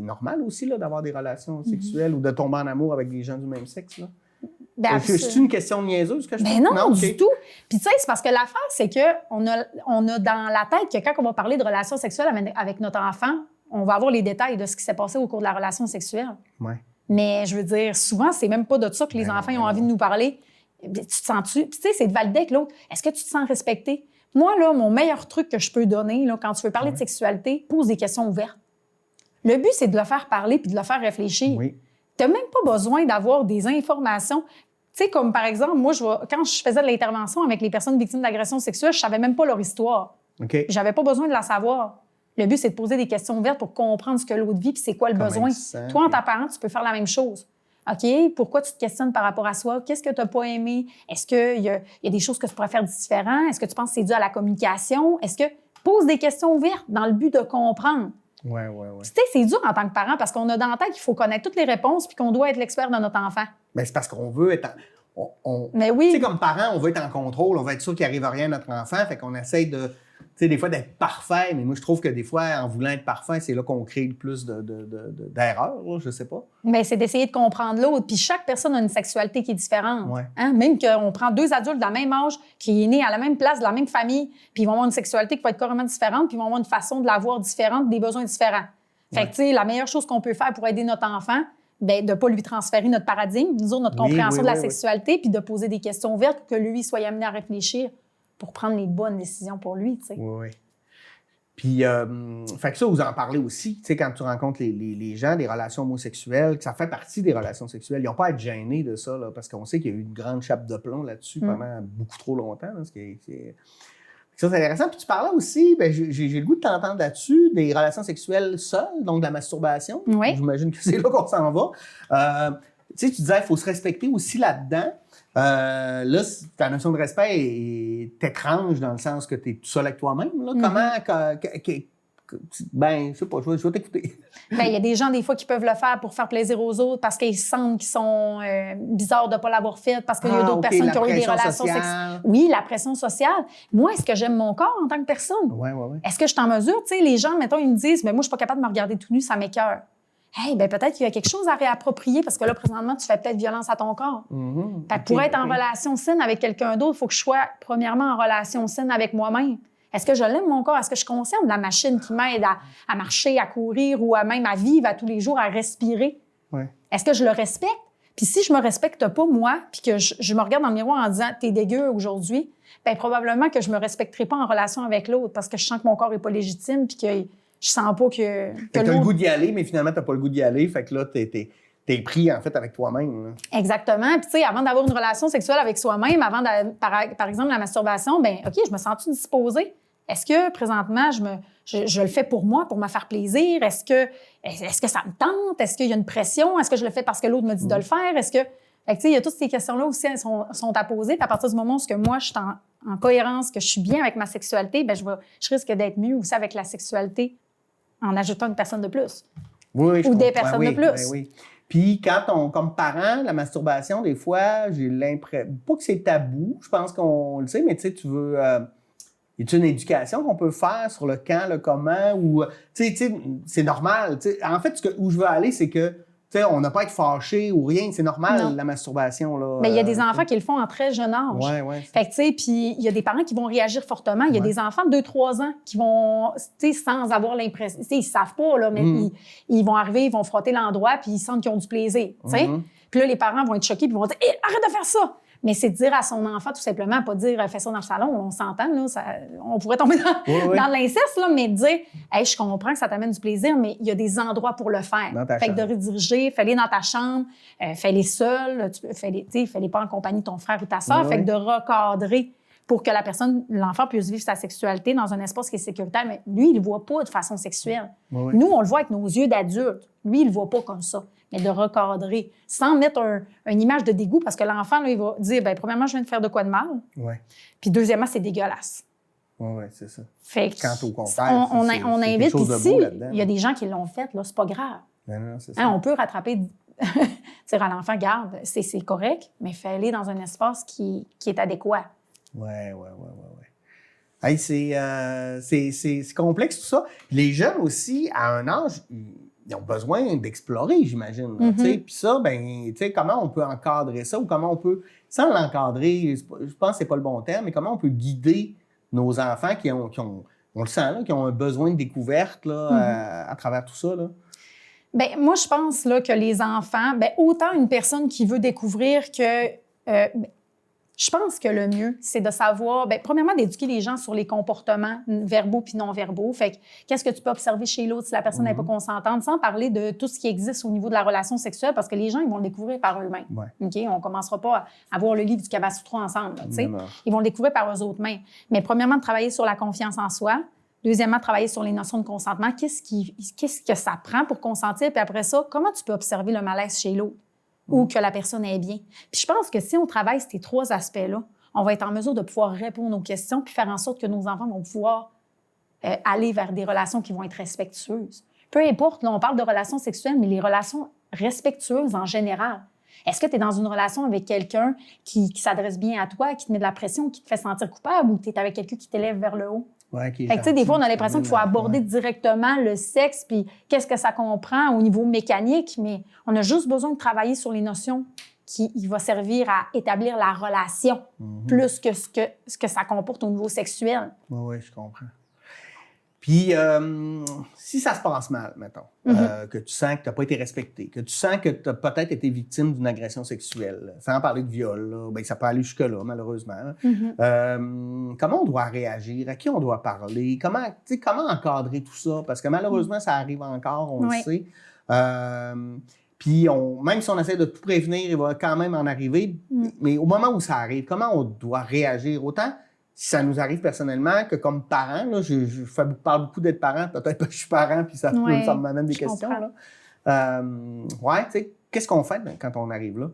normal aussi là, d'avoir des relations sexuelles ou de tomber en amour avec des gens du même sexe. Là. C'est une question niaiseuse que je fais? Non, du tout. Puis tu sais, c'est parce que l'affaire, c'est qu'on a dans la tête que quand on va parler de relations sexuelles avec notre enfant, on va avoir les détails de ce qui s'est passé au cours de la relation sexuelle. Ouais. Mais je veux dire, souvent, c'est même pas de ça que les enfants ont envie de nous parler. Tu te sens-tu? Puis tu sais, c'est de valider avec l'autre. Est-ce que tu te sens respecté? Moi, là, mon meilleur truc que je peux donner, là, quand tu veux parler de sexualité, pose des questions ouvertes. Le but, c'est de le faire parler puis de le faire réfléchir. Oui. Tu n'as même pas besoin d'avoir des informations. Tu sais, comme par exemple, moi, quand je faisais de l'intervention avec les personnes victimes d'agressions sexuelles, je savais même pas leur histoire. Okay. J'avais pas besoin de la savoir. Le but, c'est de poser des questions ouvertes pour comprendre ce que l'autre vit puis c'est quoi le besoin. Toi, en tant que parent, tu peux faire la même chose. OK, pourquoi tu te questionnes par rapport à soi? Qu'est-ce que tu n'as pas aimé? Est-ce qu'il y a des choses que tu pourrais faire différemment? Est-ce que tu penses que c'est dû à la communication? Est-ce que pose des questions ouvertes dans le but de comprendre? Oui. Tu sais, c'est dur en tant que parent parce qu'on a dans la tête qu'il faut connaître toutes les réponses puis qu'on doit être l'expert de notre enfant. Mais c'est parce qu'on veut être... Mais oui. Tu sais, comme parent, on veut être en contrôle, on veut être sûr qu'il n'arrive rien à notre enfant, fait qu'on essaye de... Tu sais, des fois, d'être parfait, mais moi, je trouve que des fois, en voulant être parfait, c'est là qu'on crée le plus d'erreurs, là, je sais pas. Mais c'est d'essayer de comprendre l'autre. Puis chaque personne a une sexualité qui est différente. Ouais. Hein? Même qu'on prend deux adultes de la même âge, qui est nés à la même place, de la même famille, puis ils vont avoir une sexualité qui va être carrément différente, puis ils vont avoir une façon de la voir différente, des besoins différents. Fait que, tu sais, la meilleure chose qu'on peut faire pour aider notre enfant, bien, de ne pas lui transférer notre paradigme, nous autres, notre compréhension de la sexualité, puis de poser des questions ouvertes pour que lui soit amené à réfléchir pour prendre les bonnes décisions pour lui, tu sais. Oui. Puis, fait que ça, vous en parlez aussi, tu sais, quand tu rencontres les gens, des relations homosexuelles, que ça fait partie des relations sexuelles. Ils n'ont pas à être gênés de ça, là, parce qu'on sait qu'il y a eu une grande chape de plomb là-dessus pendant beaucoup trop longtemps. Là, ça, c'est intéressant. Puis tu parlais aussi, ben, j'ai le goût de t'entendre là-dessus, des relations sexuelles seules, donc de la masturbation. Oui. J'imagine que c'est là qu'on s'en va. Tu sais, tu disais, il faut se respecter aussi là-dedans. Là, ta notion de respect est étrange dans le sens que tu es tout seul avec toi-même. Là. Comment... Ben, je sais pas, je vais t'écouter. Bien, il y a des gens, des fois, qui peuvent le faire pour faire plaisir aux autres parce qu'ils sentent qu'ils sont bizarres de ne pas l'avoir fait, parce qu'il y a d'autres personnes qui ont eu des relations sexuelles. Oui, la pression sociale. Moi, est-ce que j'aime mon corps en tant que personne? Oui. Est-ce que je suis en mesure? Tu sais, les gens, mettons, ils me disent, mais moi, je suis pas capable de me regarder tout nu, ça m'écoeure. Hey, ben peut-être qu'il y a quelque chose à réapproprier parce que là, présentement, tu fais peut-être violence à ton corps. Pour être en relation saine avec quelqu'un d'autre, il faut que je sois, premièrement, en relation saine avec moi-même. Est-ce que je l'aime, mon corps? Est-ce que je suis consciente de la machine qui m'aide à marcher, à courir ou même à vivre à tous les jours, à respirer? Ouais. Est-ce que je le respecte? Puis si je me respecte pas, moi, puis que je me regarde dans le miroir en disant « t'es dégueu aujourd'hui », bien probablement que je me respecterai pas en relation avec l'autre parce que je sens que mon corps est pas légitime puis que je sens pas que t'as le goût d'y aller, mais finalement, t'as pas le goût d'y aller. Fait que là, t'es pris, en fait, avec toi-même. Là. Exactement. Puis, tu sais, avant d'avoir une relation sexuelle avec soi-même, avant, par exemple, la masturbation, bien, OK, je me sens-tu disposée? Est-ce que, présentement, je le fais pour moi, pour me faire plaisir? Est-ce que ça me tente? Est-ce qu'il y a une pression? Est-ce que je le fais parce que l'autre me dit de le faire? Est-ce que... Fait que, tu sais, il y a toutes ces questions-là aussi sont à poser. Puis à partir du moment où moi, je suis en cohérence, que je suis bien avec ma sexualité, bien, je risque d'être mieux aussi avec la sexualité en ajoutant une personne de plus. Oui, ou des personnes de plus. Ben oui. Puis quand comme parent, la masturbation, des fois, j'ai l'impression... Pas que c'est tabou, je pense qu'on le sait, mais tu sais, tu veux... y a-t-il une éducation qu'on peut faire sur le quand, le comment, ou... Tu sais, c'est normal. T'sais. En fait, où je veux aller, c'est que... Tu sais, on n'a pas à être fâché ou rien. C'est normal, la masturbation. Là. Mais il y a des enfants qui le font en très jeune âge. Oui. Fait que, tu sais, puis il y a des parents qui vont réagir fortement. Il y a des enfants de 2-3 ans qui vont, tu sais, sans avoir l'impression... Tu sais, ils savent pas, là, mais ils vont arriver, ils vont frotter l'endroit, puis ils sentent qu'ils ont du plaisir, tu sais. Puis là, les parents vont être choqués, puis ils vont dire hey, « Arrête de faire ça! » Mais c'est de dire à son enfant, tout simplement, pas dire « Fais ça dans le salon », on s'entend, là, on pourrait tomber dans l'inceste, là, mais de dire « Hey, je comprends que ça t'amène du plaisir, mais il y a des endroits pour le faire. » Fait que de rediriger, fais-les dans ta chambre, fais-les seul, fais-les pas en compagnie de ton frère ou ta sœur, fait que de recadrer pour que l'enfant puisse vivre sa sexualité dans un espace qui est sécuritaire. Mais lui, il ne le voit pas de façon sexuelle. Oui. Nous, on le voit avec nos yeux d'adulte. Lui, il ne le voit pas comme ça. Mais de recadrer, sans mettre une image de dégoût, parce que l'enfant, là, il va dire, bien, premièrement, je viens de faire de quoi de mal. Oui. Puis deuxièmement, c'est dégueulasse. Oui, c'est ça. Fait que Quand au contraire, on c'est invite quelque chose de ici, beau là-dedans. il y a des gens qui l'ont fait, là, c'est pas grave. Non, c'est ça. Hein, on peut rattraper, dire à l'enfant, garde, c'est correct, mais fais-le dans un espace qui est adéquat. Oui. Hey, c'est complexe tout ça. Les jeunes aussi, à un âge, ils ont besoin d'explorer, j'imagine. Puis ça, ben, comment on peut encadrer ça ou comment on peut, sans l'encadrer, je pense que c'est pas le bon terme, mais comment on peut guider nos enfants qui ont on le sent, là, qui ont un besoin de découverte là, à travers tout ça, là? Bien, moi, je pense là, que les enfants, bien, autant une personne qui veut découvrir que... je pense que le mieux, c'est de savoir, bien, premièrement, d'éduquer les gens sur les comportements verbaux puis non-verbaux. Fait que, qu'est-ce que tu peux observer chez l'autre si la personne n'est pas consentante, sans parler de tout ce qui existe au niveau de la relation sexuelle, parce que les gens, ils vont le découvrir par eux-mêmes. Ouais. OK? On ne commencera pas à voir le livre du Kama-Sutra ensemble. Là, ils vont le découvrir par eux-mêmes. Mais premièrement, de travailler sur la confiance en soi. Deuxièmement, travailler sur les notions de consentement. Qu'est-ce que ça prend pour consentir? Puis après ça, comment tu peux observer le malaise chez l'autre? Ou que la personne est bien. Puis je pense que si on travaille ces trois aspects-là, on va être en mesure de pouvoir répondre aux questions puis faire en sorte que nos enfants vont pouvoir aller vers des relations qui vont être respectueuses. Peu importe, là, on parle de relations sexuelles, mais les relations respectueuses en général. Est-ce que tu es dans une relation avec quelqu'un qui s'adresse bien à toi, qui te met de la pression, qui te fait sentir coupable, ou tu es avec quelqu'un qui t'élève vers le haut? Ouais, Fait que, tu sais, des fois, on a l'impression qu'il faut aborder directement le sexe, puis qu'est-ce que ça comprend au niveau mécanique, mais on a juste besoin de travailler sur les notions qui va servir à établir la relation, plus que ce que ça comporte au niveau sexuel. Oui, je comprends. Puis, si ça se passe mal, mettons, que tu sens que tu n'as pas été respecté, que tu sens que tu as peut-être été victime d'une agression sexuelle, sans parler de viol, là, bien, ça peut aller jusque-là, malheureusement. Comment on doit réagir? À qui on doit parler? Comment encadrer tout ça? Parce que malheureusement, ça arrive encore, on le sait. Puis, même si on essaie de tout prévenir, il va quand même en arriver. Mais au moment où ça arrive, comment on doit réagir? Autant si ça nous arrive personnellement que comme parent, là, je parle beaucoup d'être parent, peut-être que je suis parent, puis ça m'amène des questions. Tu sais, qu'est-ce qu'on fait quand on arrive là?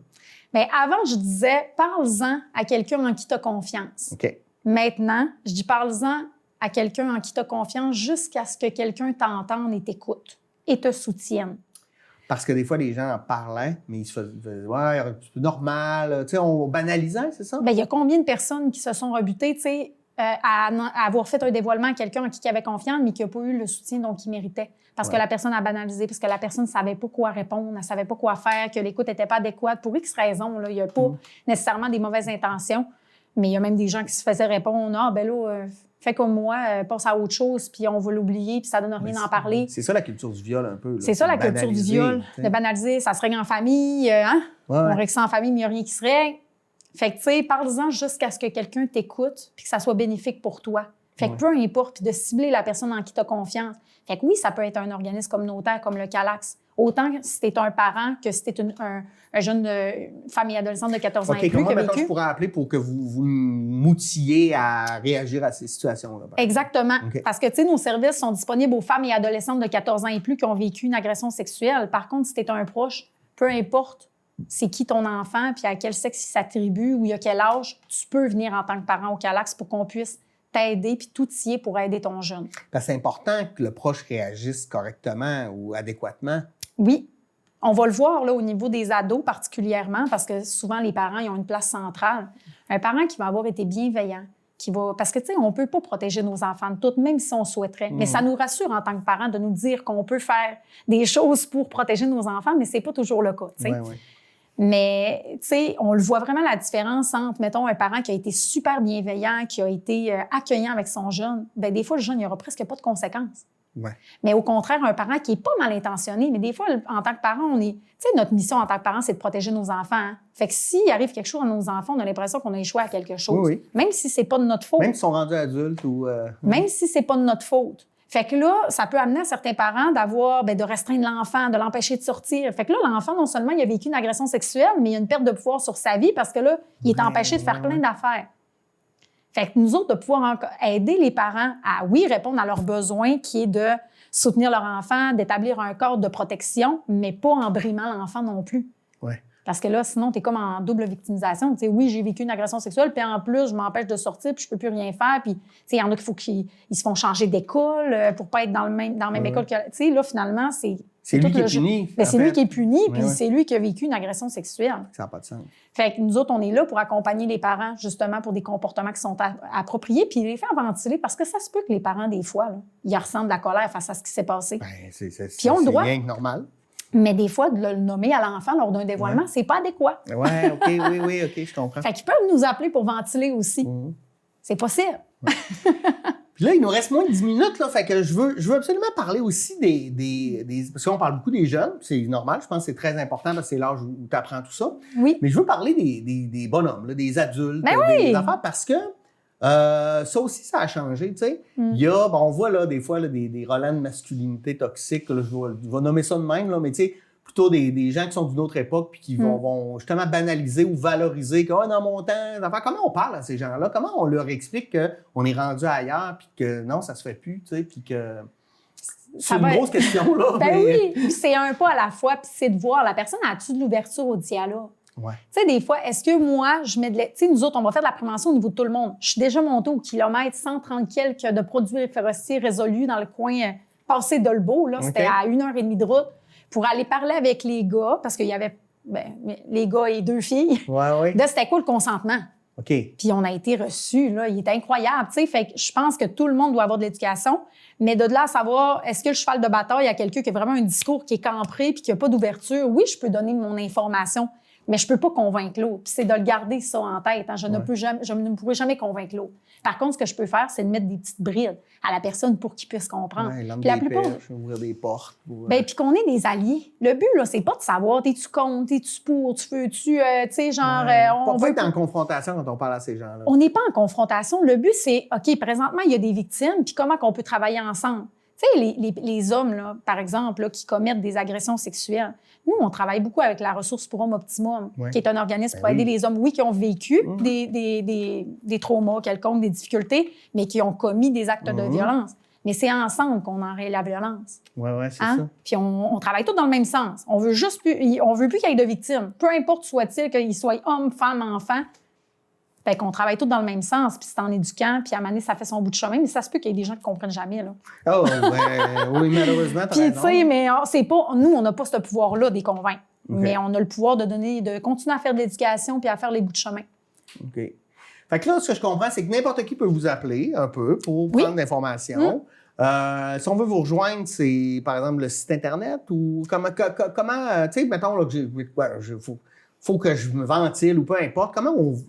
Bien, avant, je disais, parle-en à quelqu'un en qui tu as confiance. OK. Maintenant, je dis, parle-en à quelqu'un en qui tu as confiance jusqu'à ce que quelqu'un t'entende et t'écoute et te soutienne. Parce que des fois, les gens en parlaient, mais ils se faisaient ouais, c'est normal, tu sais, on banalisait, c'est ça? Bien, il y a combien de personnes qui se sont rebutées, tu sais, à avoir fait un dévoilement à quelqu'un en qui il avait confiance, mais qui n'a pas eu le soutien dont il méritait. Parce que la personne a banalisé, parce que la personne ne savait pas quoi répondre, elle ne savait pas quoi faire, que l'écoute n'était pas adéquate. Pour X raisons, là, il n'y a pas nécessairement des mauvaises intentions, mais il y a même des gens qui se faisaient répondre « Ah, ben là, fais comme moi, passe à autre chose, puis on va l'oublier, puis ça donne rien d'en parler. » C'est ça la culture du viol un peu. C'est ça la culture du viol, de banaliser. Ça se règle en famille, hein? On règle ça en famille, mais il n'y a rien qui se règle. Fait que, tu sais, parle-en jusqu'à ce que quelqu'un t'écoute, puis que ça soit bénéfique pour toi. Fait que peu importe, puis de cibler la personne en qui tu as confiance. Fait que oui, ça peut être un organisme communautaire comme le CALAX. Autant si t'es un parent que si t'es un jeune femme et adolescente de 14 ans et plus comment, qui a maintenant, vécu. je pourrais appeler pour que vous m'outillez à réagir à ces situations-là? Exactement. Parce que, tu sais, nos services sont disponibles aux femmes et adolescentes de 14 ans et plus qui ont vécu une agression sexuelle. Par contre, si t'es un proche, peu importe c'est qui ton enfant, puis à quel sexe il s'attribue ou il a quel âge, tu peux venir en tant que parent au CALAX pour qu'on puisse t'aider puis tout y est pour aider ton jeune. Parce que c'est important que le proche réagisse correctement ou adéquatement. Oui. On va le voir là, au niveau des ados particulièrement parce que souvent, les parents ils ont une place centrale. Un parent qui va avoir été bienveillant, parce que, tu sais, on ne peut pas protéger nos enfants de tout, même si on souhaiterait. Mais ça nous rassure en tant que parents de nous dire qu'on peut faire des choses pour protéger nos enfants, mais ce n'est pas toujours le cas, tu sais. Mais, tu sais, on le voit vraiment la différence entre, mettons, un parent qui a été super bienveillant, qui a été accueillant avec son jeune. Bien, des fois, le jeune, il n'y aura presque pas de conséquences. Mais au contraire, un parent qui n'est pas mal intentionné, mais des fois, en tant que parent, on est... Tu sais, notre mission en tant que parent, c'est de protéger nos enfants. Hein? Fait que s'il arrive quelque chose à nos enfants, on a l'impression qu'on a échoué à quelque chose. Même si c'est pas de notre faute. Même s'ils sont rendus adultes ou... Même si c'est pas de notre faute. Fait que là, ça peut amener à certains parents de restreindre l'enfant, de l'empêcher de sortir. Fait que là, l'enfant, non seulement il a vécu une agression sexuelle, mais il y a une perte de pouvoir sur sa vie parce que là, il est empêché de faire plein d'affaires. Fait que nous autres, de pouvoir aider les parents à, oui, répondre à leurs besoins, qui est de soutenir leur enfant, d'établir un cadre de protection, mais pas en brimant l'enfant non plus. Ouais. Parce que là, sinon, tu es comme en double victimisation. Tu sais, oui, j'ai vécu une agression sexuelle, puis en plus, je m'empêche de sortir, puis je peux plus rien faire. Puis, tu sais, il y en a qu'il faut qu'ils se font changer d'école pour pas être dans la même école que... Tu sais, là, finalement, c'est lui qui est puni. Ben, c'est lui qui est puni, puis c'est lui qui a vécu une agression sexuelle. Ça n'a pas de sens. Fait que nous autres, on est là pour accompagner les parents, justement, pour des comportements qui sont appropriés, puis les faire ventiler, parce que ça se peut que les parents, des fois, là, ils ressentent de la colère face à ce qui s'est passé. Ben, c'est rien que normal. Mais des fois, de le nommer à l'enfant lors d'un dévoilement, c'est pas adéquat. Oui, OK, je comprends. Fait qu'ils peuvent nous appeler pour ventiler aussi. C'est possible. Ouais. Puis là, il nous reste moins de 10 minutes, là, fait que je veux absolument parler aussi des parce qu'on parle beaucoup des jeunes, c'est normal, je pense que c'est très important parce que c'est l'âge où tu apprends tout ça. Oui. Mais je veux parler des bonhommes, là, des adultes, des affaires, parce que ça aussi, ça a changé, tu sais. Il y a, on voit là, des fois là, des relents de masculinité toxique, là, je vais nommer ça de même, là, mais tu sais, plutôt des gens qui sont d'une autre époque puis qui vont justement banaliser ou valoriser que dans mon temps, comment on parle à ces gens-là? Comment on leur explique qu'on est rendu ailleurs puis que non, ça se fait plus, tu sais, puis que... C'est une grosse question, là. Oui, puis c'est un pas à la fois, puis c'est de voir la personne a-tu de l'ouverture au dialogue? Ouais. Tu sais, des fois, est-ce que moi, je mets de... Tu sais, nous autres, on va faire de la prévention au niveau de tout le monde. Je suis déjà montée au kilomètre 130 quelques de produits ferrociers résolus dans le coin passé d'Olbeau, là. C'était à 1h30 de route pour aller parler avec les gars, parce qu'il y avait les gars et 2 filles. Ouais. Là, c'était quoi le consentement? OK. Puis on a été reçus, là. Il était incroyable, tu sais. Fait que je pense que tout le monde doit avoir de l'éducation. Mais de là à savoir, est-ce que le cheval de bataille a quelqu'un qui a vraiment un discours qui est campré puis qui n'a pas d'ouverture? Oui, je peux donner mon information, mais je peux pas convaincre l'autre. Puis c'est de le garder ça en tête. Hein. Je ne pourrai jamais convaincre l'autre. Par contre, ce que je peux faire, c'est de mettre des petites brides à la personne pour qu'il puisse comprendre. Ouais, puis la plupart, ouvrir des portes. puis qu'on est des alliés. Le but, là, c'est pas de savoir, t'es-tu contre, t'es-tu pour, tu veux-tu, tu sais, genre... on veut être en confrontation quand on parle à ces gens-là. On n'est pas en confrontation. Le but, c'est, OK, présentement, il y a des victimes, puis comment qu'on peut travailler ensemble? Tu sais, les hommes, là, par exemple, là, qui commettent des agressions sexuelles, nous, on travaille beaucoup avec la Ressource pour Hommes Optimum, qui est un organisme pour aider les hommes, qui ont vécu des traumas quelconques, des difficultés, mais qui ont commis des actes de violence. Mais c'est ensemble qu'on enraye la violence. Oui, c'est ça. Puis on travaille tous dans le même sens. On veut juste plus, on veut plus qu'il y ait de victimes. Peu importe soit-il qu'il soit homme, femme, enfant. Fait qu'on travaille tous dans le même sens, puis c'est en éduquant, puis à un moment donné, ça fait son bout de chemin, mais ça se peut qu'il y ait des gens qui ne comprennent jamais, là. Oh, oui, malheureusement, t'as raison. Puis, tu sais, mais c'est pas... Nous, on n'a pas ce pouvoir-là de les convaincre. Mais on a le pouvoir de continuer à faire de l'éducation puis à faire les bouts de chemin. OK. Fait que là, ce que je comprends, c'est que n'importe qui peut vous appeler un peu pour prendre de l'information. Si on veut vous rejoindre, c'est, par exemple, le site Internet ou comment tu sais, mettons, là, que faut que je me ventile ou peu importe.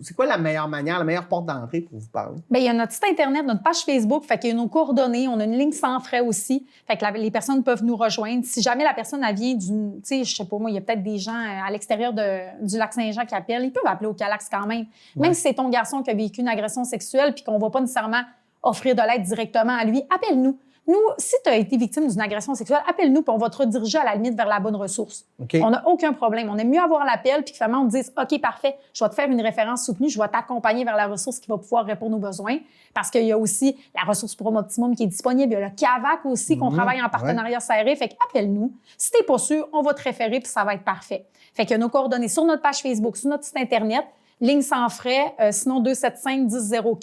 C'est quoi la meilleure manière, la meilleure porte d'entrée pour vous parler? Bien, il y a notre site Internet, notre page Facebook, fait qu'il y a nos coordonnées. On a une ligne sans frais aussi. Fait que les personnes peuvent nous rejoindre. Si jamais la personne, elle vient tu sais, je sais pas moi, il y a peut-être des gens à l'extérieur du lac Saint-Jean qui appellent. Ils peuvent appeler au Calax quand même. Même si c'est ton garçon qui a vécu une agression sexuelle puis qu'on va pas nécessairement offrir de l'aide directement à lui, appelle-nous. Nous, si tu as été victime d'une agression sexuelle, appelle-nous puis on va te rediriger à la limite vers la bonne ressource. Okay. On n'a aucun problème. On aime mieux avoir l'appel puis que finalement on te dise « OK, parfait, je vais te faire une référence soutenue, je vais t'accompagner vers la ressource qui va pouvoir répondre aux besoins. » Parce qu'il y a aussi la ressource pour Hommes Optimum qui est disponible. Il y a le CAVAC aussi qu'on travaille en partenariat serré. Fait qu'appelle-nous. Si t'es pas sûr, on va te référer puis ça va être parfait. Fait qu'il y a nos coordonnées sur notre page Facebook, sur notre site Internet, ligne sans frais, sinon 275-1004.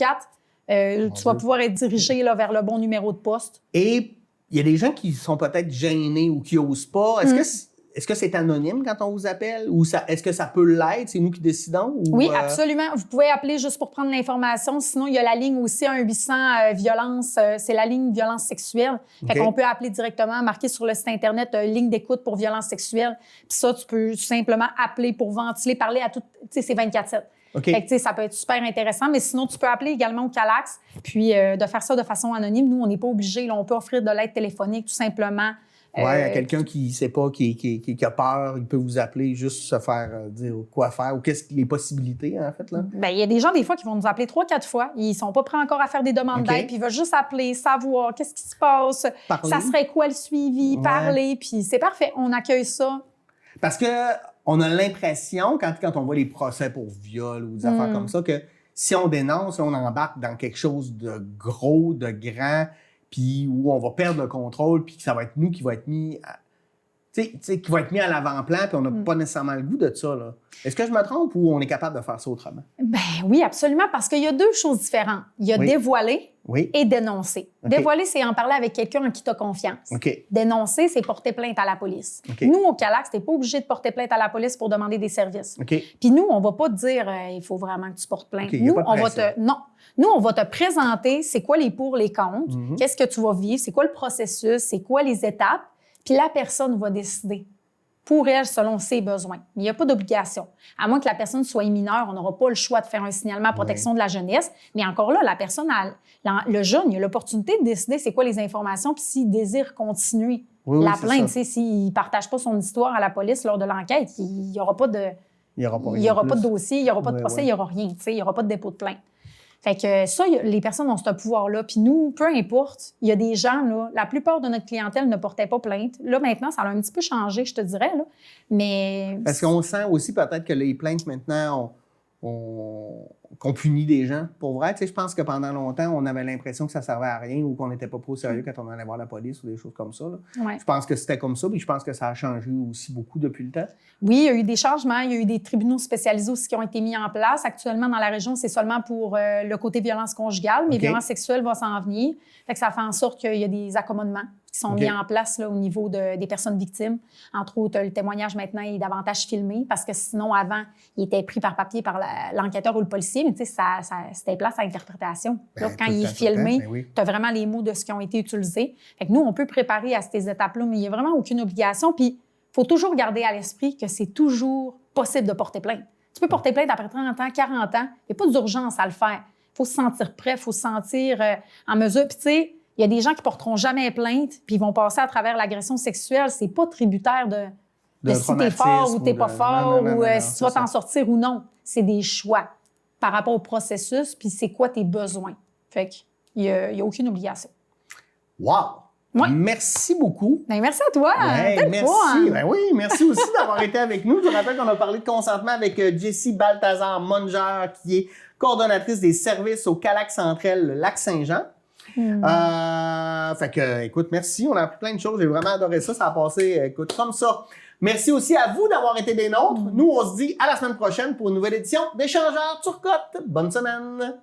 Tu vas pouvoir être dirigé là, vers le bon numéro de poste. Et il y a des gens qui sont peut-être gênés ou qui n'osent pas. Est-ce que c'est anonyme quand on vous appelle? Ou est-ce que ça peut l'être? C'est nous qui décidons? Ou, oui, absolument. Vous pouvez appeler juste pour prendre l'information. Sinon, il y a la ligne aussi 1-800 violence. C'est la ligne violence sexuelle. Fait qu'on peut appeler directement, marquer sur le site Internet ligne d'écoute pour violence sexuelle. Puis ça, tu peux simplement appeler pour ventiler, parler à tout. Tu sais, c'est 24/7. Okay. Fait que, ça peut être super intéressant, mais sinon, tu peux appeler également au Calax, puis de faire ça de façon anonyme. Nous, on n'est pas obligé. On peut offrir de l'aide téléphonique, tout simplement. À quelqu'un qui ne sait pas, qui a peur, il peut vous appeler, juste se faire dire quoi faire ou qu'est-ce les possibilités, en fait, là? Bien, il y a des gens, des fois, qui vont nous appeler 3-4 fois. Ils sont pas prêts encore à faire des demandes d'aide, puis ils veulent juste appeler, savoir qu'est-ce qui se passe, parler. Ça serait quoi le suivi, parler, puis c'est parfait. On accueille ça. Parce que on a l'impression, quand on voit les procès pour viol ou des affaires comme ça, que si on dénonce, on embarque dans quelque chose de gros, de grand, puis où on va perdre le contrôle, puis que ça va être nous qui va être mis à, qui va être mis à l'avant-plan, puis on n'a pas nécessairement le goût de ça, là. Est-ce que je me trompe ou on est capable de faire ça autrement? Ben oui, absolument, parce qu'il y a deux choses différentes. Il y a dévoiler et dénoncer. Okay. Dévoiler, c'est en parler avec quelqu'un en qui tu as confiance. Okay. Dénoncer, c'est porter plainte à la police. Okay. Nous, au Calax, tu n'es pas obligé de porter plainte à la police pour demander des services. Okay. Puis nous, on ne va pas te dire il faut vraiment que tu portes plainte. Okay, nous, on va te présenter c'est quoi les pour, les contre, qu'est-ce que tu vas vivre, c'est quoi le processus, c'est quoi les étapes, puis la personne va décider pour elle selon ses besoins. Il n'y a pas d'obligation. À moins que la personne soit mineure, on n'aura pas le choix de faire un signalement à protection de la jeunesse. Mais encore là, la personne, le jeune, il a l'opportunité de décider c'est quoi les informations puis s'il désire continuer la plainte. S'il ne partage pas son histoire à la police lors de l'enquête, il n'y aura pas de... Il n'y aura pas de dossier, il n'y aura pas de procès, il n'y aura rien. Il n'y aura pas de dépôt de plainte. Fait que ça, les personnes ont ce pouvoir-là. Puis nous, peu importe, il y a des gens, là, la plupart de notre clientèle ne portait pas plainte. Là, maintenant, ça a un petit peu changé, je te dirais. Là. Mais... Parce qu'on sent aussi peut-être que les plaintes, maintenant, qu'on punit des gens. Pour vrai, tu sais, je pense que pendant longtemps, on avait l'impression que ça servait à rien ou qu'on n'était pas trop sérieux quand on allait voir la police ou des choses comme ça. Je pense que c'était comme ça, puis je pense que ça a changé aussi beaucoup depuis le temps. Oui, il y a eu des changements. Il y a eu des tribunaux spécialisés aussi qui ont été mis en place. Actuellement, dans la région, c'est seulement pour le côté violence conjugale, mais violence sexuelle va s'en venir. Fait que ça fait en sorte qu'il y a des accommodements qui sont mis en place là, au niveau des personnes victimes. Entre autres, le témoignage maintenant est davantage filmé parce que sinon, avant, il était pris par papier par l'enquêteur ou le policier, mais tu sais, c'était place à interprétation. Là, quand il est filmé, tu as vraiment les mots de ce qui ont été utilisés. Fait que nous, on peut préparer à ces étapes-là, mais il n'y a vraiment aucune obligation. Puis, il faut toujours garder à l'esprit que c'est toujours possible de porter plainte. Tu peux porter plainte après 30 ans, 40 ans. Il n'y a pas d'urgence à le faire. Il faut se sentir prêt, il faut se sentir en mesure. Puis, tu sais, il y a des gens qui porteront jamais plainte, puis ils vont passer à travers l'agression sexuelle. C'est pas tributaire de si t'es fort ou t'es pas fort, ou si tu vas t'en sortir ou non. C'est des choix par rapport au processus, puis c'est quoi tes besoins. Fait qu'il y a aucune obligation. Wow! Ouais. Merci beaucoup. Ben, merci à toi. Merci. Ben oui, merci aussi d'avoir été avec nous. Je vous rappelle qu'on a parlé de consentement avec Jessie Balthazar Munger, qui est coordonnatrice des services au Calax Centrel, le Lac-Saint-Jean. Fait que, écoute, merci. On a appris plein de choses. J'ai vraiment adoré ça. Ça a passé, écoute, comme ça. Merci aussi à vous d'avoir été des nôtres. Nous, on se dit à la semaine prochaine pour une nouvelle édition d'Échangeurs Turcotte. Bonne semaine.